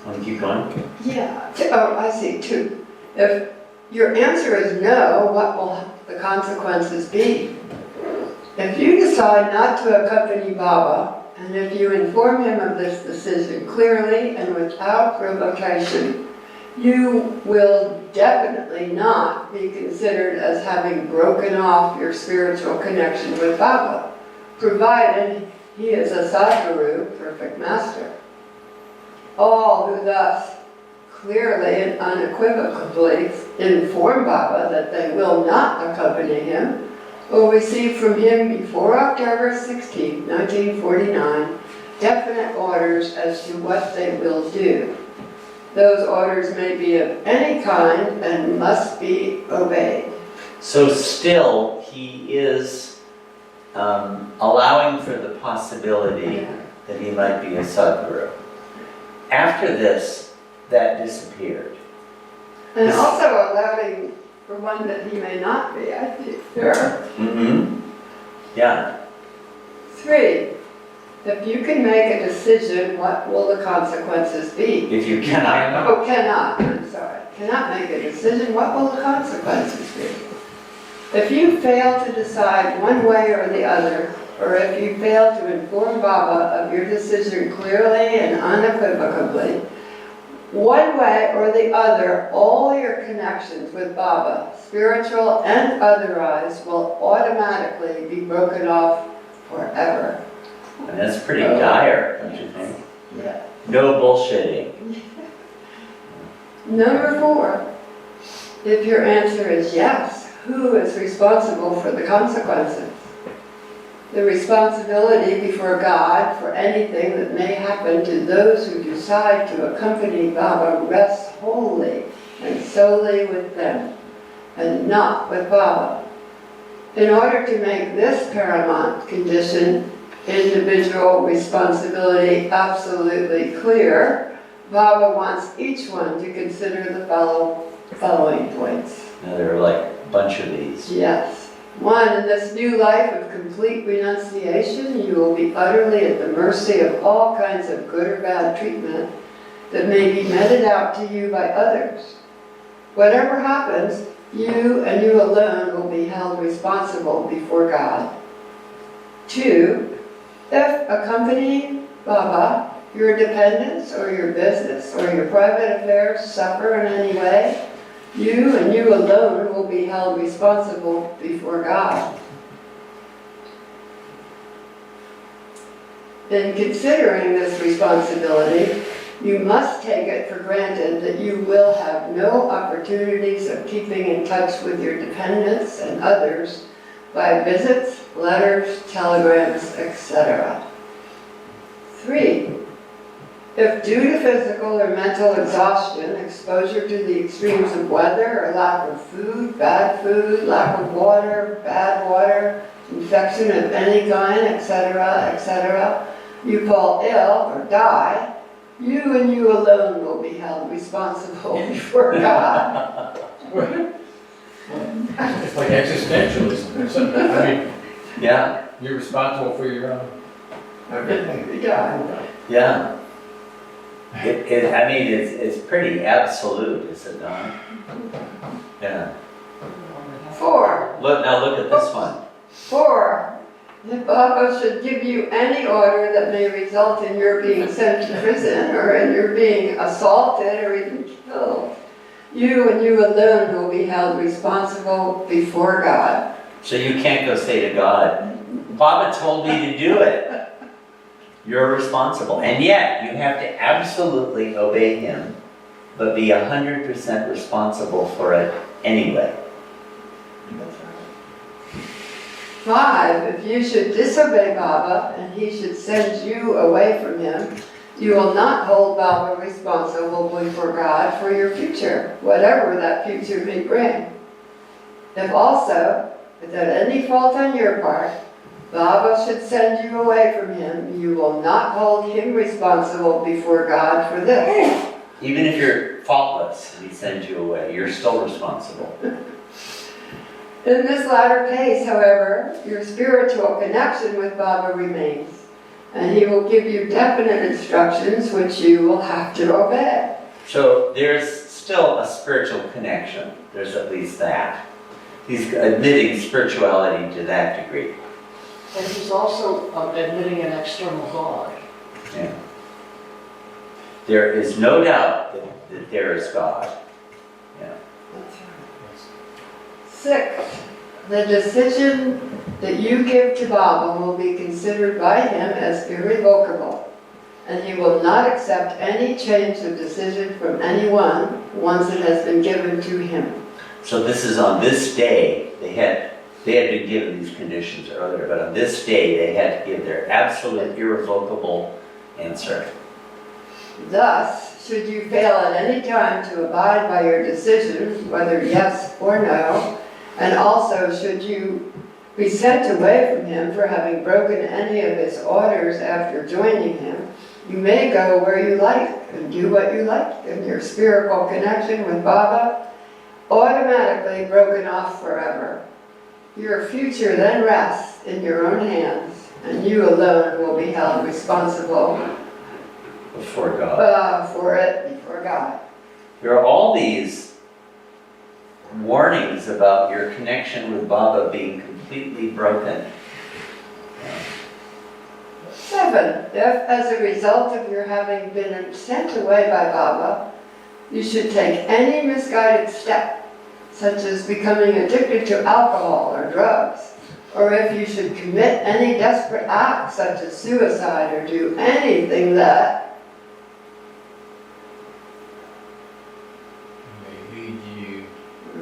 Want to keep going? Yeah. Oh, I see. 2. If your answer is no, what will the consequences be? If you decide not to accompany Baba, and if you inform him of this decision clearly and without provocation, you will definitely not be considered as having broken off your spiritual connection with Baba, provided he is a Sadguru, perfect master. All who thus clearly and unequivocally inform Baba that they will not accompany him will receive from him before October 16, 1949, definite orders as to what they will do. Those orders may be of any kind and must be obeyed. So still, he is allowing for the possibility that he might be a Sadguru. After this, that disappeared. And also allowing for one that he may not be, I think. Sure. Yeah. 3, if you can make a decision, what will the consequences be? If you cannot. Oh, cannot, I'm sorry. Cannot make a decision, what will the consequences be? If you fail to decide one way or the other, or if you fail to inform Baba of your decision clearly and unequivocally, one way or the other, all your connections with Baba, spiritual and otherwise, will automatically be broken off forever. And that's pretty dire, don't you think? Yeah. No bullshitting. Number 4, if your answer is yes, who is responsible for the consequences? The responsibility before God for anything that may happen to those who decide to accompany Baba rests wholly and solely with them, and not with Baba. In order to make this paramount condition, individual responsibility, absolutely clear, Baba wants each one to consider the following points. Now there are like a bunch of these. Yes. 1, in this new life of complete renunciation, you will be utterly at the mercy of all kinds of good or bad treatment that may be meted out to you by others. Whatever happens, you and you alone will be held responsible before God. 2, if accompanying Baba, your dependents or your business or your private affairs suffer in any way, you and you alone will be held responsible before God. In considering this responsibility, you must take it for granted that you will have no opportunities of keeping in touch with your dependents and others by visits, letters, telegrams, etc. 3, if due to physical or mental exhaustion, exposure to the extremes of weather or lack of food, lack of water, bad water, infection of any kind, etc., etc., you fall ill or die, you and you alone will be held responsible before God. It's like existentialism or something. I mean, Yeah, you're responsible for your own everything. Yeah. yeah. I mean, it's pretty absolute, is it not? Yeah. 4, Now look at this one. 4, if Baba should give you any order that may result in your being sent to prison or in your being assaulted or even killed, you and you alone will be held responsible before God. So you can't go say to God, Baba told me to do it. You're responsible. And yet, you have to absolutely obey him, but be 100% responsible for it anyway. 5, if you should disobey Baba and he should send you away from him, you will not hold Baba responsible before God for your future, whatever that future may bring. If also, without any fault on your part, Baba should send you away from him, you will not hold him responsible before God for this. Even if you're faultless and he sends you away, you're still responsible. In this latter case, however, your spiritual connection with Baba remains, and he will give you definite instructions which you will have to obey. So there's still a spiritual connection. There's at least that. He's admitting spirituality to that degree. And he's also admitting an external God. Yeah. There is no doubt that there is God. Yeah. 6, the decision that you give to Baba will be considered by him as irrevocable, and he will not accept any change of decision from anyone once it has been given to him. So this is on this day. They had been given these conditions earlier, but on this day they had to give their absolute irrevocable answer. Thus, should you fail at any time to abide by your decision, whether yes or no, and also should you be sent away from him for having broken any of his orders after joining him, you may go where you like and do what you like, and your spiritual connection with Baba automatically broken off forever. Your future then rests in your own hands, and you alone will be held responsible Before God. for it before God. There are all these warnings about your connection with Baba being completely broken. 7, if as a result of your having been sent away by Baba, you should take any misguided step, such as becoming addicted to alcohol or drugs, or if you should commit any desperate act, such as suicide, or do anything that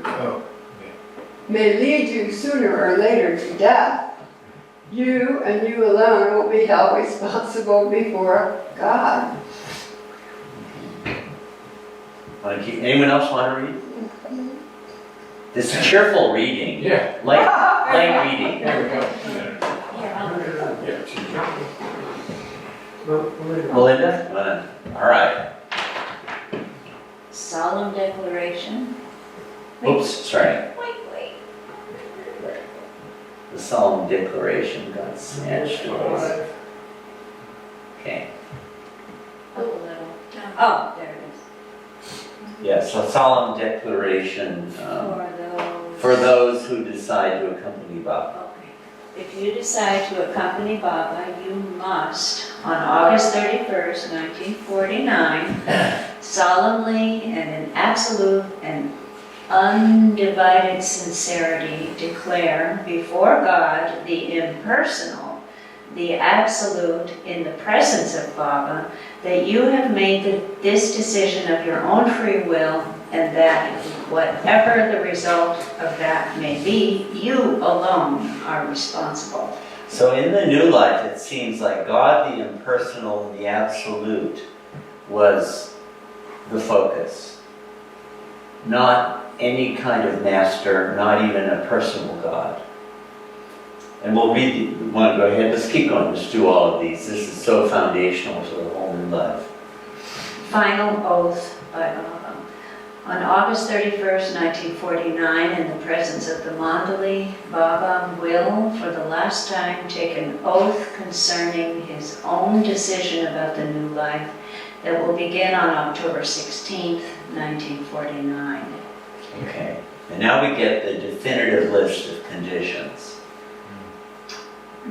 Oh, may lead you sooner or later to death, you and you alone will be held responsible before God. Anyone else want to read? This cheerful reading, Yeah, light reading. there we go. Melinda? All right. Solemn declaration. Oops, sorry. Wait. The solemn declaration got snatched away. Okay. Up a little. Oh, there it is. Yes, a solemn declaration for those who decide to accompany Baba. Okay. If you decide to accompany Baba, you must, on August 31st, 1949, solemnly and in absolute and undivided sincerity declare before God the impersonal, the absolute, in the presence of Baba, that you have made this decision of your own free will, and that whatever the result of that may be, you alone are responsible. So in the new life, it seems like God, the impersonal, the absolute, was the focus. Not any kind of master, not even a personal God. And we'll read, want to go ahead? Let's keep going, let's do all of these. This is so foundational to the whole new life. Final oath by Baba. On August 31st, 1949, in the presence of the Mandali, Baba will, for the last time, take an oath concerning his own decision about the new life that will begin on October 16th, 1949. Okay, and now we get the definitive list of conditions.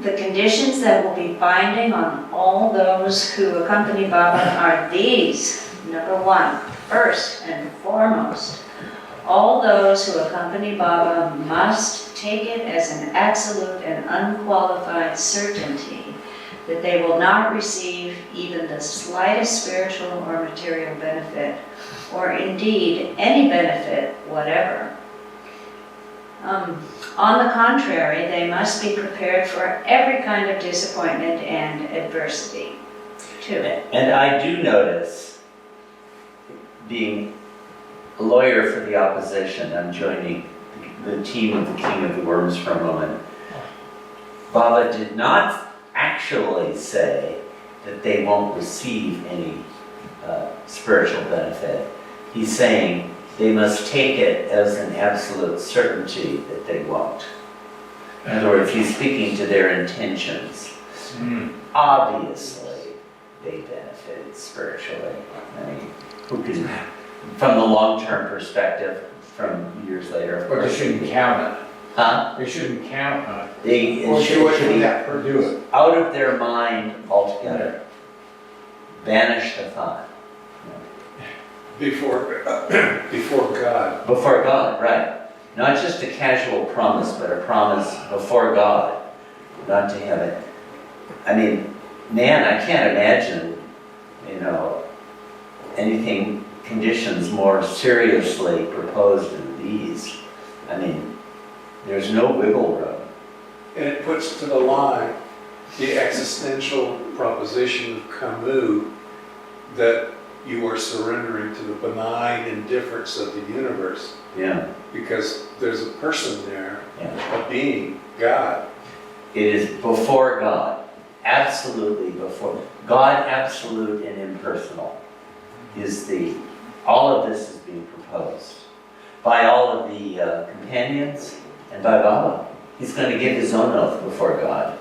The conditions that will be binding on all those who accompany Baba are these. Number one, first and foremost, all those who accompany Baba must take it as an absolute and unqualified certainty that they will not receive even the slightest spiritual or material benefit, or indeed any benefit whatever. On the contrary, they must be prepared for every kind of disappointment and adversity. Two. And I do notice, being a lawyer for the opposition, I'm joining the team of the King of the Worms for a moment. Baba did not actually say that they won't receive any spiritual benefit. He's saying they must take it as an absolute certainty that they won't. In other words, he's speaking to their intentions. Obviously, they benefited spiritually. I mean, who can, from the long-term perspective, from years later, of But they course. shouldn't count it. Huh? They shouldn't count on it. They Or should do it be for that person. Do it. out of their mind altogether. Banish the thought. Before God. Before God, right. Not just a casual promise, but a promise before God, not to have it. I mean, man, I can't imagine, anything, conditions more seriously proposed than these. I mean, there's no wiggle room. And it puts to the line the existential proposition of Camus that you are surrendering to the benign indifference of the universe. Yeah. Because there's a person there, Yeah. a being, God. It is before God. Absolutely before. God, absolute and impersonal, is all of this is being proposed by all of the companions and by Baba. He's going to give his own oath before God.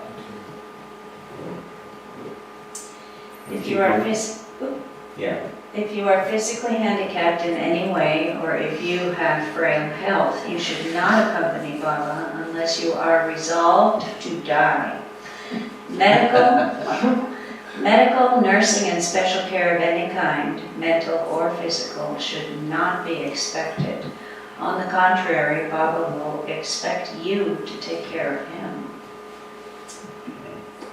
If you are Yeah. If you are physically handicapped in any way, or if you have frail health, you should not accompany Baba unless you are resolved to die. Medical, nursing, and special care of any kind, mental or physical, should not be expected. On the contrary, Baba will expect you to take care of him.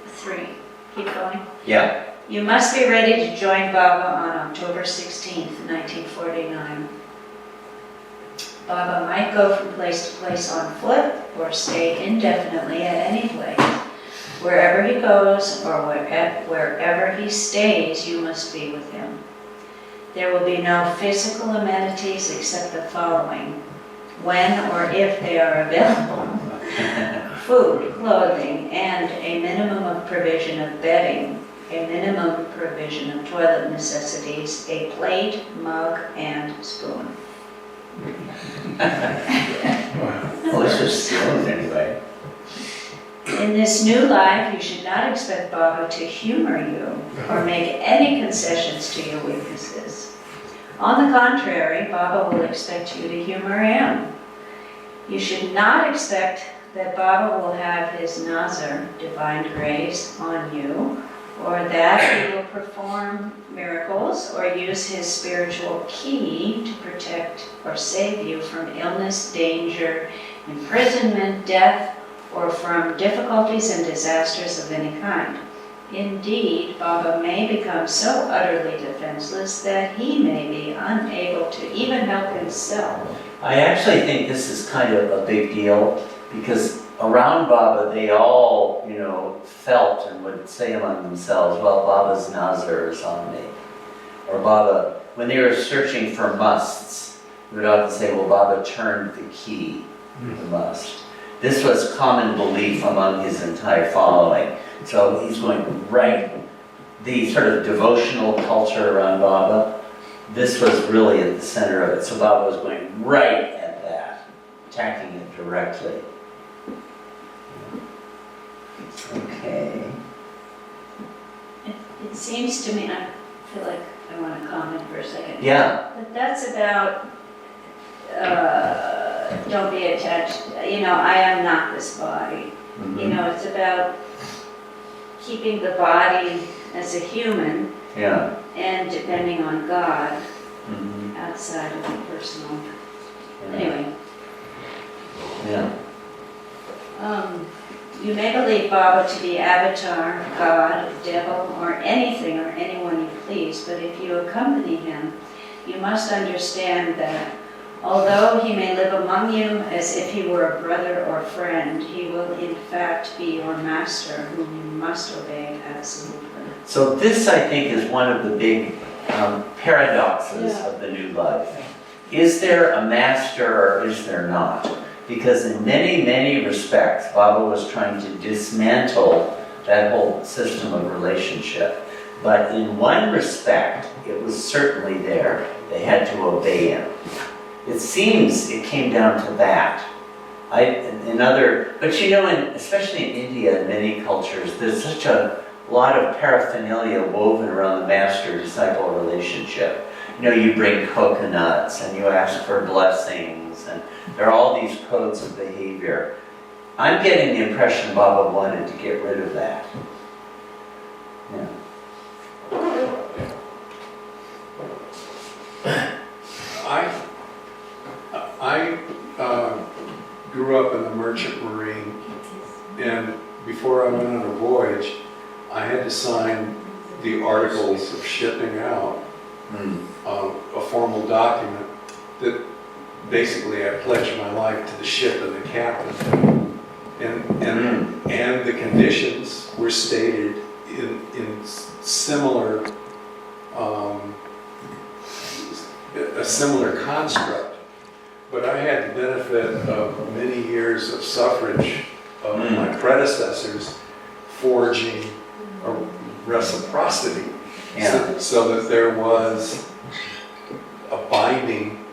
3. Keep going. Yeah. You must be ready to join Baba on October 16th, 1949. Baba might go from place to place on foot or stay indefinitely at any place. Wherever he goes or wherever he stays, you must be with him. There will be no physical amenities except the following, when or if they are available. Food, clothing, and a minimum of provision of bedding, a minimum provision of toilet necessities, a plate, mug, and spoon. Well, it's just spoons anyway. In this new life, you should not expect Baba to humor you or make any concessions to your weaknesses. On the contrary, Baba will expect you to humor him. You should not expect that Baba will have his Nazar, divine grace, on you, or that he will perform miracles or use his spiritual key to protect or save you from illness, danger, imprisonment, death, or from difficulties and disasters of any kind. Indeed, Baba may become so utterly defenseless that he may be unable to even help himself. I actually think this is kind of a big deal because around Baba, they all, felt and would say among themselves, well, Baba's Nazar is on me. Or Baba, when they were searching for musts, they would often say, well, Baba turned the key, the must. This was common belief among his entire following. So he's going right, the sort of devotional culture around Baba, this was really at the center of it. So Baba was going right at that, attacking it directly. Okay. It seems to me, I feel like I want to comment for a second. Yeah. But that's about, don't be attached, I am not this body. Mhm. It's about keeping the body as a human Yeah. and depending on God Mhm. outside of the personal. Yeah. Anyway, Yeah. you may believe Baba to be avatar, God, devil, or anything or anyone you please, but if you accompany him, you must understand that although he may live among you as if he were a brother or friend, he will in fact be your master, whom you must obey absolutely. So this, I think, is one of the big paradoxes Yeah. of the new life. Is there a master or is there not? Because in many, many respects, Baba was trying to dismantle that whole system of relationship. But in one respect, it was certainly there. They had to obey him. It seems it came down to that. Especially in India, in many cultures, there's such a lot of paraphernalia woven around the master-disciple relationship. You bring coconuts and you ask for blessings, and there are all these codes of behavior. I'm getting the impression Baba wanted to get rid of that. Yeah. I grew up in the Merchant Marine, and before I went on a voyage, I had to sign the articles of shipping out, a formal document that basically I pledged my life to the ship and the captain. And the conditions were stated in similar, a similar construct. But I had the benefit of many years of suffrage of my predecessors forging a reciprocity, so that there was a binding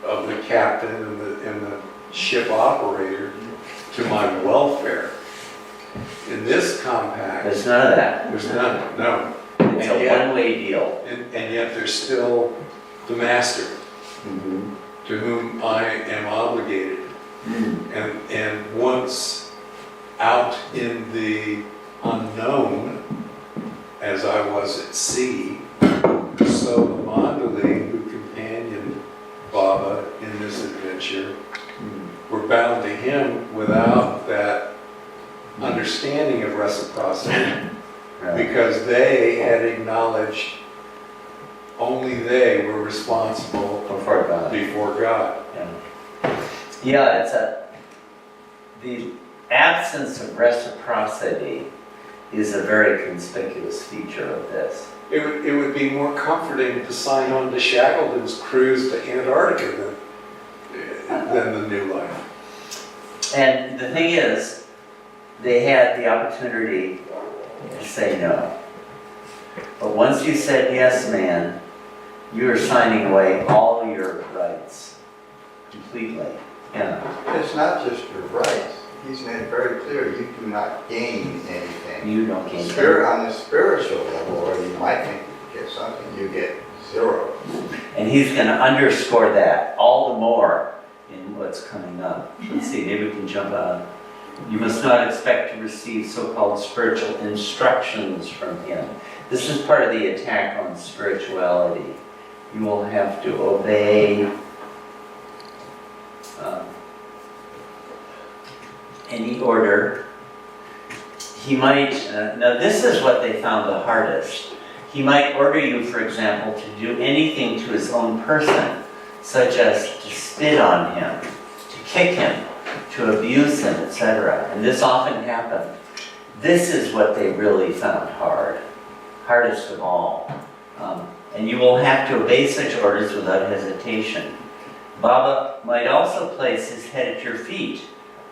of the captain and the ship operator to my welfare. In this compact, There's none of that. there's none, no. It's a one-way deal. And yet there's still the master to whom I am obligated. And once out in the unknown, as I was at sea, so the Mandali who companioned Baba in this adventure were bound to him without that understanding of reciprocity, because they had acknowledged only they were responsible Before God. before God. Yeah, the absence of reciprocity is a very conspicuous feature of this. It would be more comforting to sign on to Shackleton's cruise to Antarctica than the New Life. And the thing is, they had the opportunity to say no. But once you said yes, man, you are signing away all your rights completely. Yeah. It's not just your rights. He's made it very clear you do not gain anything. You don't gain Spirit on the spiritual level, or you might think you get something, you get zero. And he's going to underscore that all the more in what's coming up. Let's see, maybe we can jump on. You must not expect to receive so-called spiritual instructions from him. This is part of the attack on spirituality. You will have to obey any order. He might, now this is what they found the hardest. He might order you, for example, to do anything to his own person, such as to spit on him, to kick him, to abuse him, etc. And this often happened. This is what they really found hard, hardest of all. And you will have to obey such orders without hesitation. Baba might also place his head at your feet,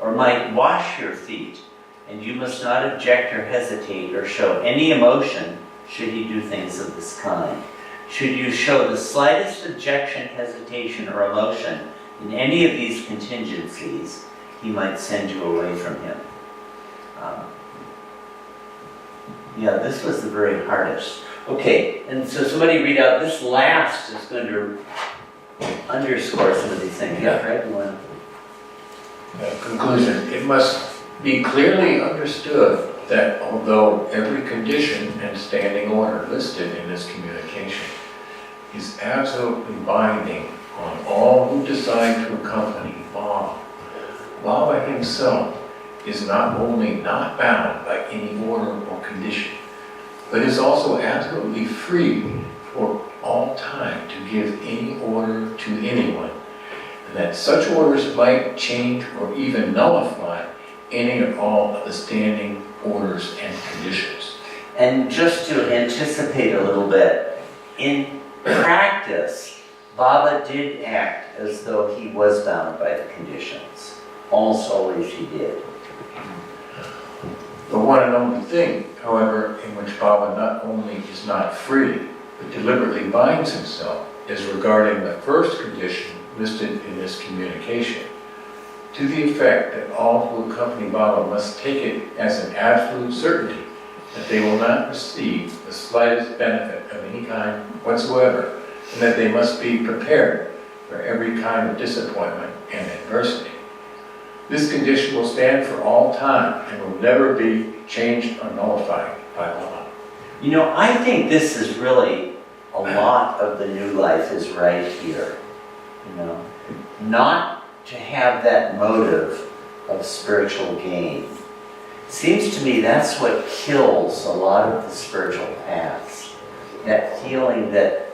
or might wash your feet, and you must not object or hesitate or show any emotion should he do things of this kind. Should you show the slightest objection, hesitation, or emotion in any of these contingencies, he might send you away from him. Yeah, this was the very hardest. Okay, and so somebody read out, this last is going to underscore some of these things. Yeah, Fred, you want to? Conclusion, it must be clearly understood that although every condition and standing order listed in this communication is absolutely binding on all who decide to accompany Bhau, Baba himself is not only not bound by any order or condition, but is also absolutely free for all time to give any order to anyone, and that such orders might change or even nullify any or all of the standing orders and conditions. And just to anticipate a little bit, in practice, Baba did act as though he was bound by the conditions. Almost always he did. The one and only thing, however, in which Baba not only is not free, but deliberately binds himself, is regarding the first condition listed in this communication, to the effect that all who accompany Baba must take it as an absolute certainty that they will not receive the slightest benefit of any kind whatsoever, and that they must be prepared for every kind of disappointment and adversity. This condition will stand for all time and will never be changed or nullified by Baba. You know, I think this is really a lot of the new life is right here. You know, not to have that motive of spiritual gain. Seems to me that's what kills a lot of the spiritual paths. That feeling that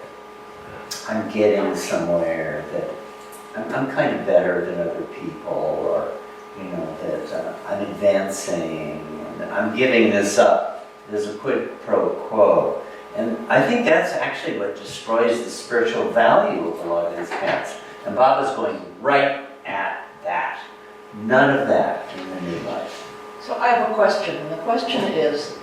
I'm getting somewhere, that I'm kind of better than other people, or you know, that I'm advancing, and I'm giving this up. There's a quid pro quo. And I think that's actually what destroys the spiritual value of a lot of these paths. And Baba's going right at that. None of that in the new life. So I have a question, and the question is,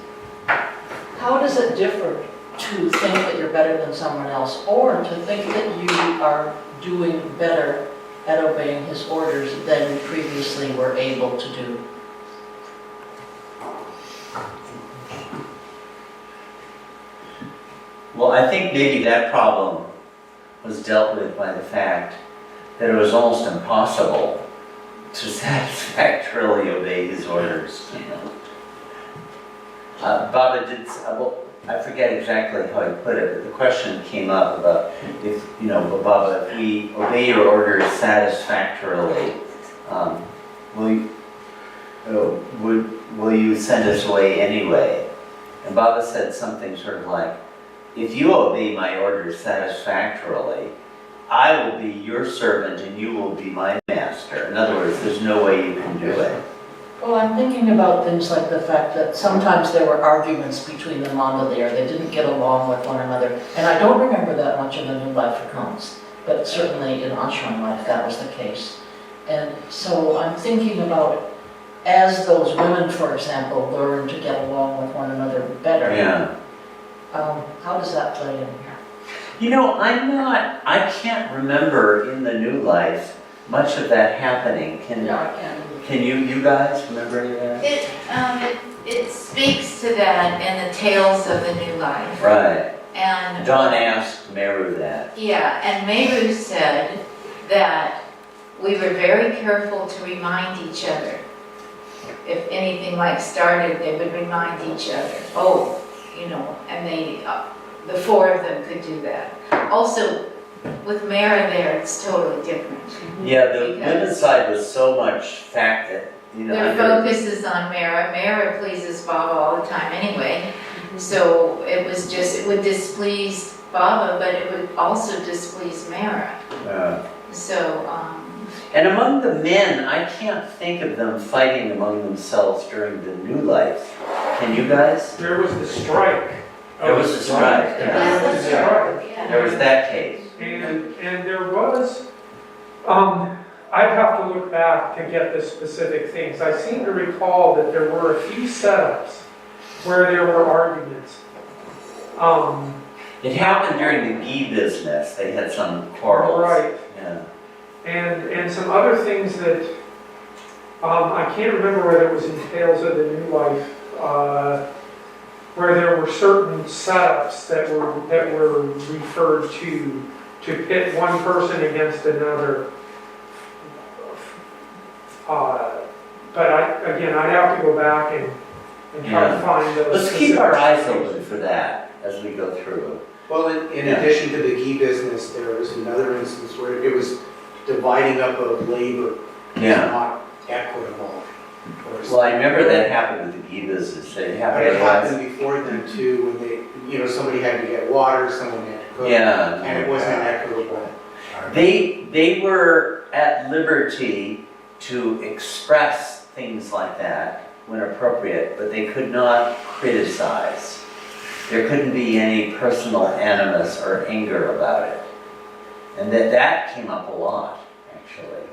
how does it differ to think that you're better than someone else, or to think that you are doing better at obeying his orders than you previously were able to do? Well, I think maybe that problem was dealt with by the fact that it was almost impossible to satisfactorily obey his orders. You know? Baba did, well, I forget exactly how he put it, but the question came up about if, you know, Baba, if we obey your orders satisfactorily, will you send us away anyway? And Baba said something sort of like, if you obey my orders satisfactorily, I will be your servant and you will be my master. In other words, there's no way you can do it. Well, I'm thinking about things like the fact that sometimes there were arguments between the Manda there. They didn't get along with one another. And I don't remember that much in the New Life accounts, but certainly in ashram life that was the case. And so I'm thinking about, as those women, for example, learn to get along with one another better. Yeah. How does that play in here? You know, I can't remember in the New Life much of that happening. Can you guys remember any of that? It speaks to that in the Tales of the New Life. Right. And Don asked Meru that. yeah, and Meru said that we were very careful to remind each other. If anything like started, they would remind each other. Oh, you know, and they, the four of them could do that. Also, with Mara there, it's totally different. Yeah, the women's side was so much fact that, you know. Their focus is on Mara. Mara pleases Baba all the time anyway. So it was just, it would displease Baba, but it would also displease Mara. So, And among the men, I can't think of them fighting among themselves during the New Life. Can you guys? There was the strike. There was a strike. There was a strike. There was that case. And there was, I'd have to look back to get the specific things. I seem to recall that there were a few setups where there were arguments. It happened during the ghee business. They had some quarrels. Right. Yeah. And some other things that, I can't remember whether it was in Tales of the New Life, where there were certain setups that were referred to pit one person against another. But I'd have to go back and try to find those. Let's keep our eyes open for that as we go through. Well, in addition to the ghee business, there was another instance where it was dividing up of labor. Yeah. Not equitable. Well, I remember that happened with the ghee business. It happened before then too, when they, somebody had to get water, someone had to cook. Yeah. And it wasn't equitable. They were at liberty to express things like that when appropriate, but they could not criticize. There couldn't be any personal animus or anger about it. And that came up a lot, actually.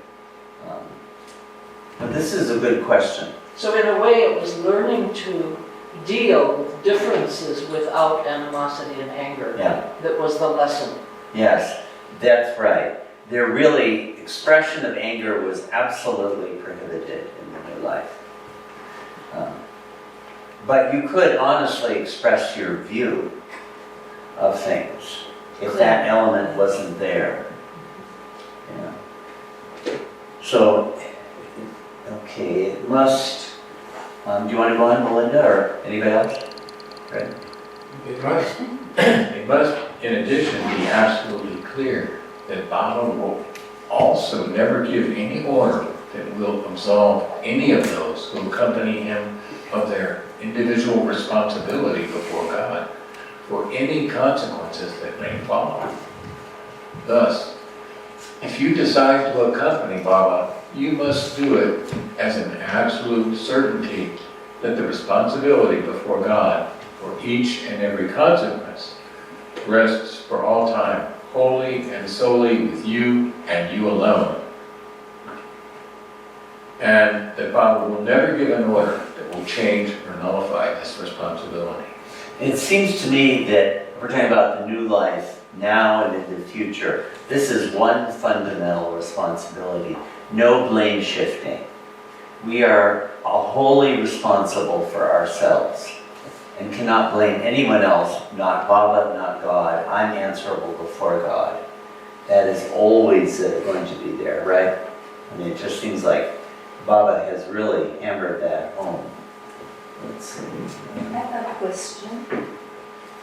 But this is a good question. So in a way, it was learning to deal with differences without animosity and anger. Yeah. That was the lesson. Yes, that's right. Their really expression of anger was absolutely prohibited in the New Life. But you could honestly express your view of things if that element wasn't there. Yeah. So, okay, it must, do you want to go on, Melinda, or anybody else? Right. It must, in addition, be absolutely clear that Baba will also never give any order that will absolve any of those who accompany him of their individual responsibility before God for any consequences that may follow. Thus, if you decide to accompany Baba, you must do it as an absolute certainty that the responsibility before God for each and every consequence rests for all time wholly and solely with you and you alone. And that Baba will never give an order that will change or nullify this responsibility. It seems to me that we're talking about the New Life now and in the future. This is one fundamental responsibility. No blame shifting. We are wholly responsible for ourselves and cannot blame anyone else, not Baba, not God. I'm answerable before God. That is always going to be there, right? I mean, it just seems like Baba has really hammered that home. Let's see. I have a question.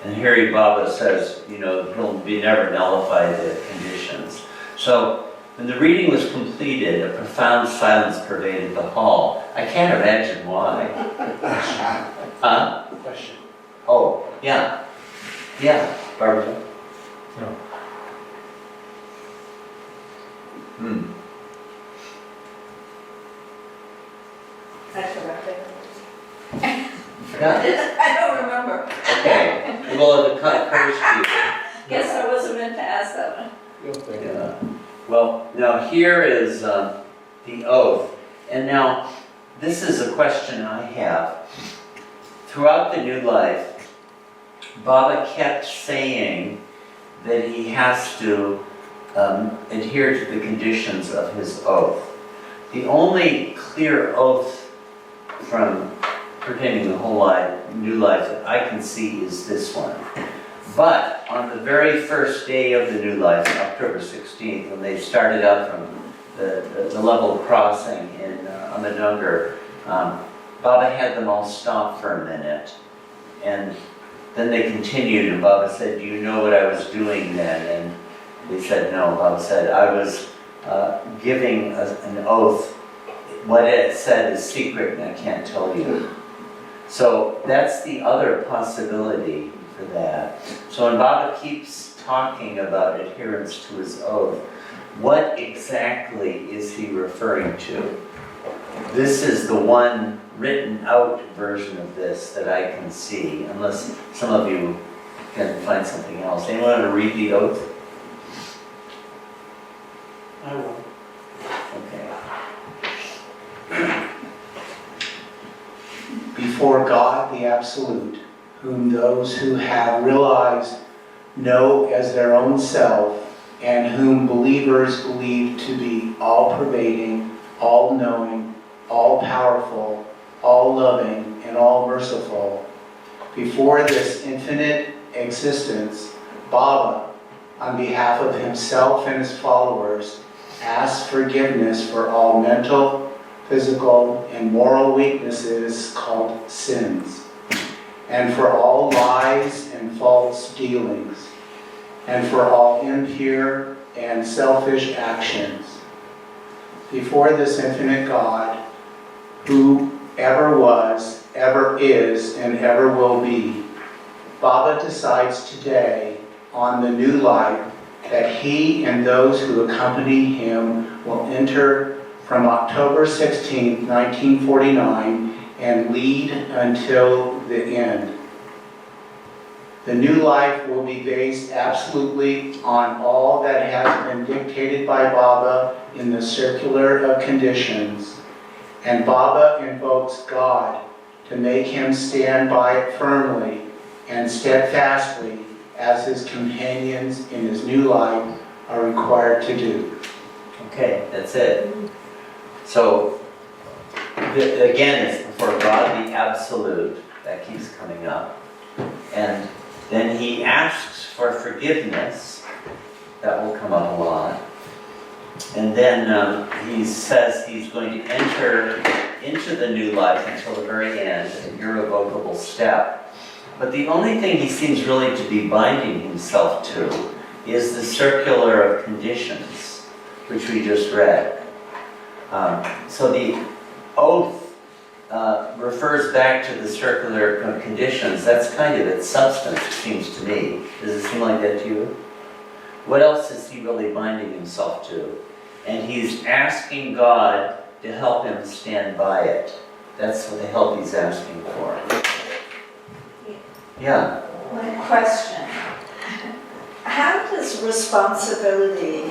And Harry Baba says, he'll never nullify the conditions. So, when the reading was completed, a profound silence pervaded the hall. I can't imagine why. Huh? Question. Oh, yeah. Yeah, Barbara? No. I forgot Yeah, I don't remember. okay. Well, the courage Guess I wasn't meant to ask that one. Yeah. Well, now here is the oath. And now, this is a question I have. Throughout the new life, Baba kept saying that he has to adhere to the conditions of his oath. The only clear oath from pertaining to the whole new life that I can see is this one. But on the very first day of the new life, October 16th, when they started out from the level of crossing in Amadungar, Baba had them all stop for a minute. And then they continued, and Baba said, "Do you know what I was doing then?" And they said, "No." Baba said, "I was giving an oath. What it said is secret, and I can't tell you." So that's the other possibility for that. So when Baba keeps talking about adherence to his oath, what exactly is he referring to? This is the one written out version of this that I can see, unless some of you can find something else. Anyone want to read the oath? I will. Okay. Before God, the Absolute, whom those who have realized know as their own self, and whom believers believe to be all-pervading, all-knowing, all-powerful, all-loving, and all-merciful. Before this infinite existence, Baba, on behalf of himself and his followers, asks forgiveness for all mental, physical, and moral weaknesses called sins, and for all lies and false dealings, and for all impure and selfish actions. Before this infinite God, who ever was, ever is, and ever will be, Baba decides today on the new life that he and those who accompany him will enter from October 16, 1949, and lead until the end. The new life will be based absolutely on all that has been dictated by Baba in the circular of conditions, and Baba invokes God to make him stand by it firmly and steadfastly as his companions in his new life are required to do. Okay, that's it. So, again, it's before God the Absolute. That keeps coming up. And then he asks for forgiveness. That will come up a lot. And then he says he's going to enter into the new life until the very end, an irrevocable step. But the only thing he seems really to be binding himself to is the circular of conditions, which we just read. So the oath refers back to the circular of conditions. That's kind of its substance, it seems to me. Does it seem like that to you? What else is he really binding himself to? And he's asking God to help him stand by it. That's what the help he's asking for. Yeah. My question, how does responsibility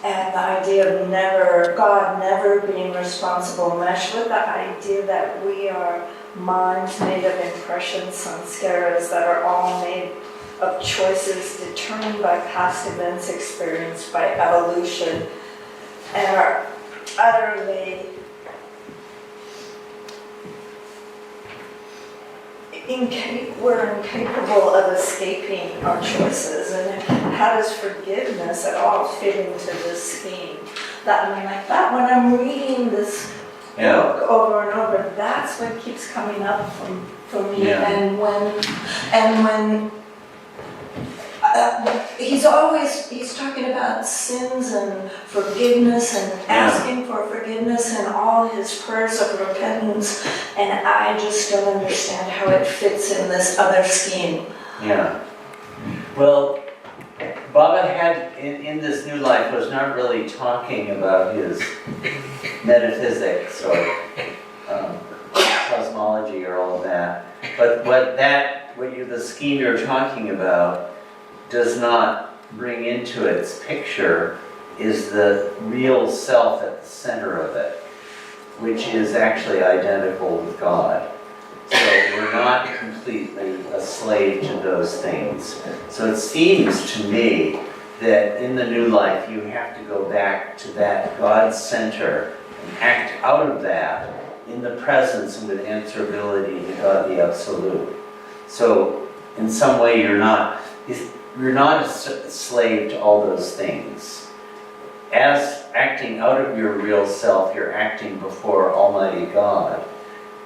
and the idea of God never being responsible mesh with the idea that we are minds made of impressions, samskaras, that are all made of choices determined by past events experienced by evolution and are utterly we're incapable of escaping our choices? And how does forgiveness at all fit into this scheme? That, I mean, like that, when I'm reading this book over and over, that's what keeps coming up for me. Yeah. And when he's talking about sins and forgiveness and asking for forgiveness and all his prayers of repentance, and I just don't understand how it fits in this other scheme. Yeah. Well, Baba had, in this new life, was not really talking about his metaphysics or cosmology astrology or all of that. But the scheme you're talking about does not bring into its picture is the real self at the center of it, which is actually identical with God. So we're not completely a slave to those things. So it seems to me that in the new life you have to go back to that God center and act out of that in the presence and with answerability to God the Absolute. So in some way you're not a slave to all those things. As acting out of your real self, you're acting before Almighty God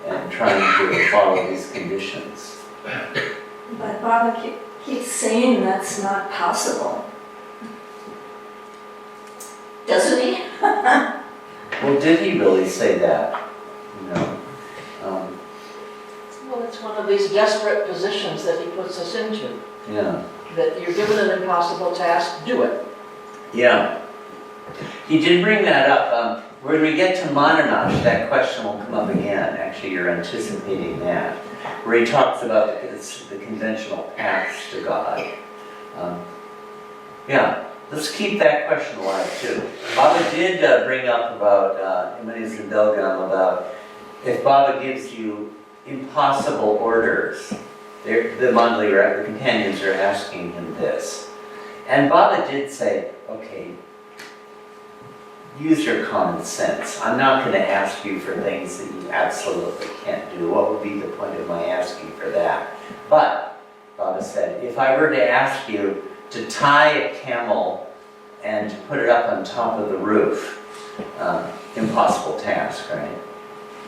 and trying to follow these conditions. But Baba keeps saying that's not possible. Doesn't he? Well, did he really say that? You know? Well, it's one of these desperate positions that he puts us into. Yeah. That you're given an impossible task, do it. Yeah. He did bring that up. When we get to Manonash, that question will come up again. Actually, you're anticipating that. Where he talks about the conventional paths to God. Yeah. Let's keep that question alive too. Baba did bring up about, when he was in Belgaum, about if Baba gives you impossible orders, the Mandali, the companions are asking him this. And Baba did say, okay, use your common sense. I'm not going to ask you for things that you absolutely can't do. What would be the point of my asking for that? But, Baba said, if I were to ask you to tie a camel and to put it up on top of the roof, impossible task, right?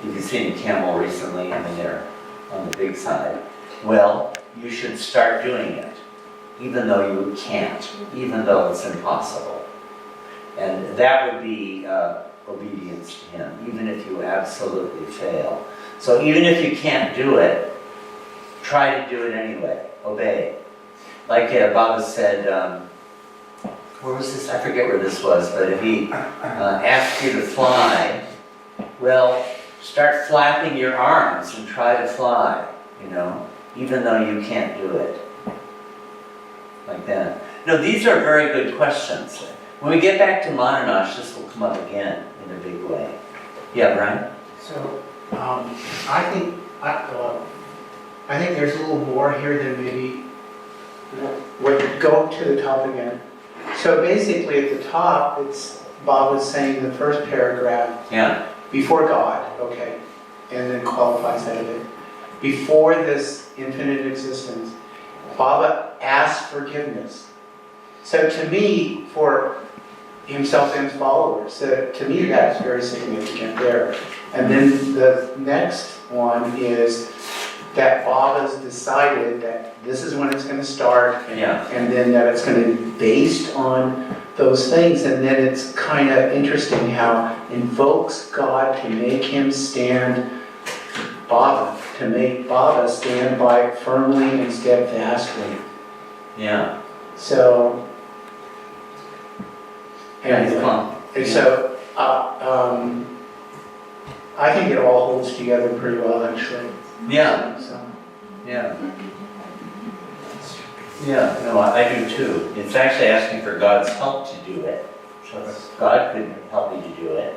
If you've seen a camel recently, I mean, they're on the big side. Well, you should start doing it, even though you can't, even though it's impossible. And that would be obedience to him, even if you absolutely fail. So even if you can't do it, try to do it anyway, obey. Like Baba said, where was this? I forget where this was, but if he asked you to fly, well, start flapping your arms and try to fly, you know, even though you can't do it. Like that. No, these are very good questions. When we get back to Manonash, this will come up again in a big way. Yeah, Brian? So, I think there's a little more here than maybe, go to the top again. So basically at the top, it's, Bob was saying in the first paragraph, Yeah. before God, okay, and then qualifies out of it. Before this infinite existence, Baba asked forgiveness. So to me, for himself and his followers, to me that's very significant there. And then the next one is that Baba's decided that this is when it's going to start, and then that it's going to be based on those things. And then it's kind of interesting how invokes God to make him stand, Baba, to make Baba stand by firmly and steadfastly. Yeah. So, Anyway. and so I think it all holds together pretty well, actually. Yeah. So. Yeah. Yeah, no, I do too. It's actually asking for God's help to do it. So God could help you to do it,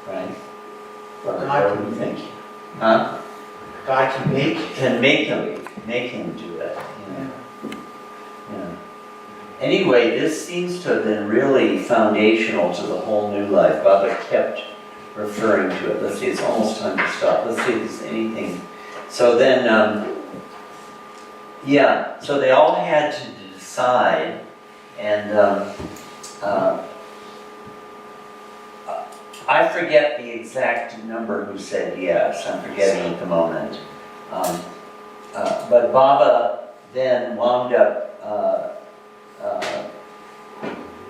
right? God What do you think? Huh? God can make him do it. Yeah. Yeah. Anyway, this seems to have been really foundational to the whole new life. Baba kept referring to it. Let's see, it's almost time to stop. Let's see if there's anything. So then, so they all had to decide, and I forget the exact number who said yes. I'm forgetting at the moment. But Baba then wound up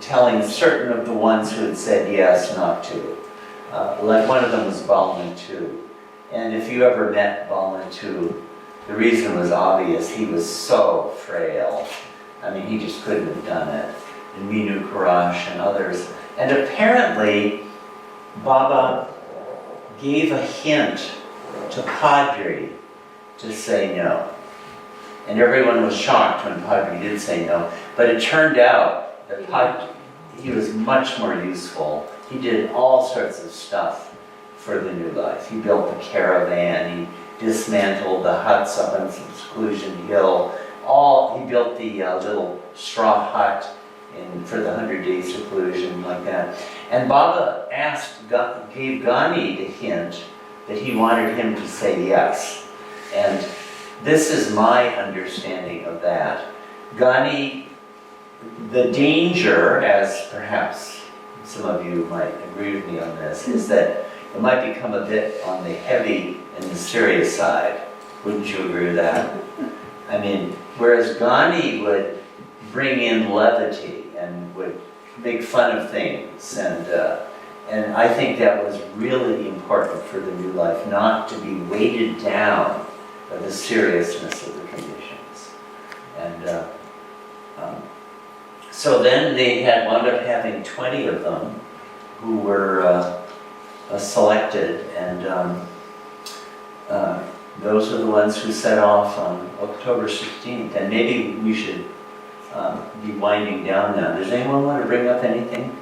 telling certain of the ones who had said yes not to. Like one of them was Balma too. And if you ever met Balma too, the reason was obvious. He was so frail. I mean, he just couldn't have done it. And Minu Karash and others. And apparently, Baba gave a hint to Padre to say no. And everyone was shocked when Padre did say no. But it turned out that he was much more useful. He did all sorts of stuff for the New Life. He built the caravan, he dismantled the huts up on Conclusion Hill. He built the little straw hut for the 100 Days Seclusion, like that. And Baba gave Ghani the hint that he wanted him to say yes. And this is my understanding of that. Ghani, the danger, as perhaps some of you might agree with me on this, is that it might become a bit on the heavy and the serious side. Wouldn't you agree with that? I mean, whereas Ghani would bring in levity and would make fun of things, and I think that was really important for the New Life, not to be weighted down by the seriousness of the conditions. And so then they wound up having 20 of them who were selected, and those are the ones who set off on October 16th. And maybe we should be winding down now. Does anyone want to bring up anything?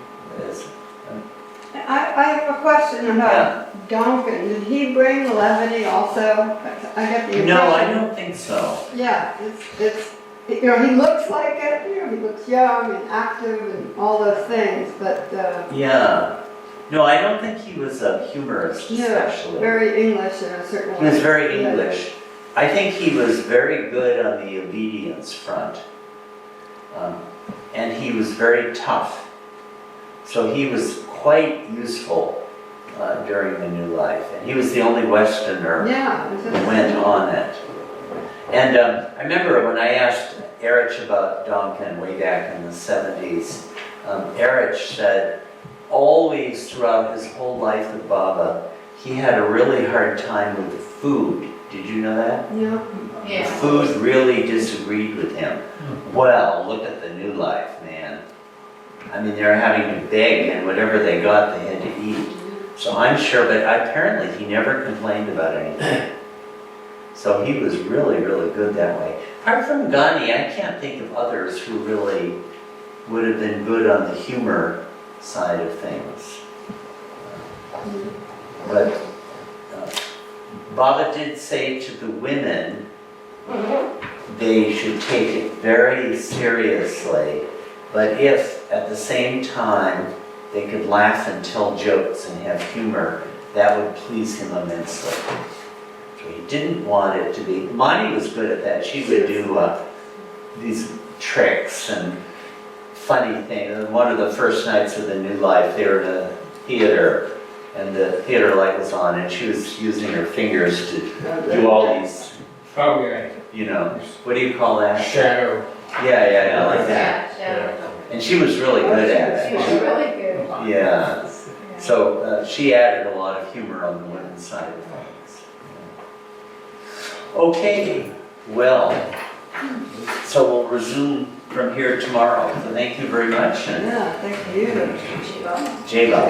I have a question about Duncan. Did he bring levity also? I get the impression. No, I don't think so. Yeah, it's he looks like it, he looks young and active and all those things, but Yeah. No, I don't think he was a humorist, especially. very English in a certain way. He was very English. I think he was very good on the obedience front. And he was very tough. So he was quite useful during the New Life. And he was the only Westerner who went on it. And I remember when I asked Erich about Duncan way back in the 70s, Erich said always throughout his whole life with Baba, he had a really hard time with the food. Did you know that? Yeah. The food really disagreed with him. Well, look at the New Life, man. I mean, they're having to beg, and whatever they got, they had to eat. So I'm sure, but apparently he never complained about anything. So he was really, really good that way. Apart from Ghani, I can't think of others who really would have been good on the humor side of things. But Baba did say to the women they should take it very seriously, but if at the same time they could laugh and tell jokes and have humor, that would please him immensely. So he didn't want it to be. Mani was good at that. She would do these tricks and funny things. And one of the first nights of the New Life, they were in a theater, and the theater light was on, and she was using her fingers to do all these, you know, what do you call that? Shadow. Yeah, like that. Yeah. And she was really good at She it. was really good. Yeah. So she added a lot of humor on the women's side of things. Okay, well, so we'll resume from here tomorrow. So thank you very much. And Yeah, thank you. J-Bob.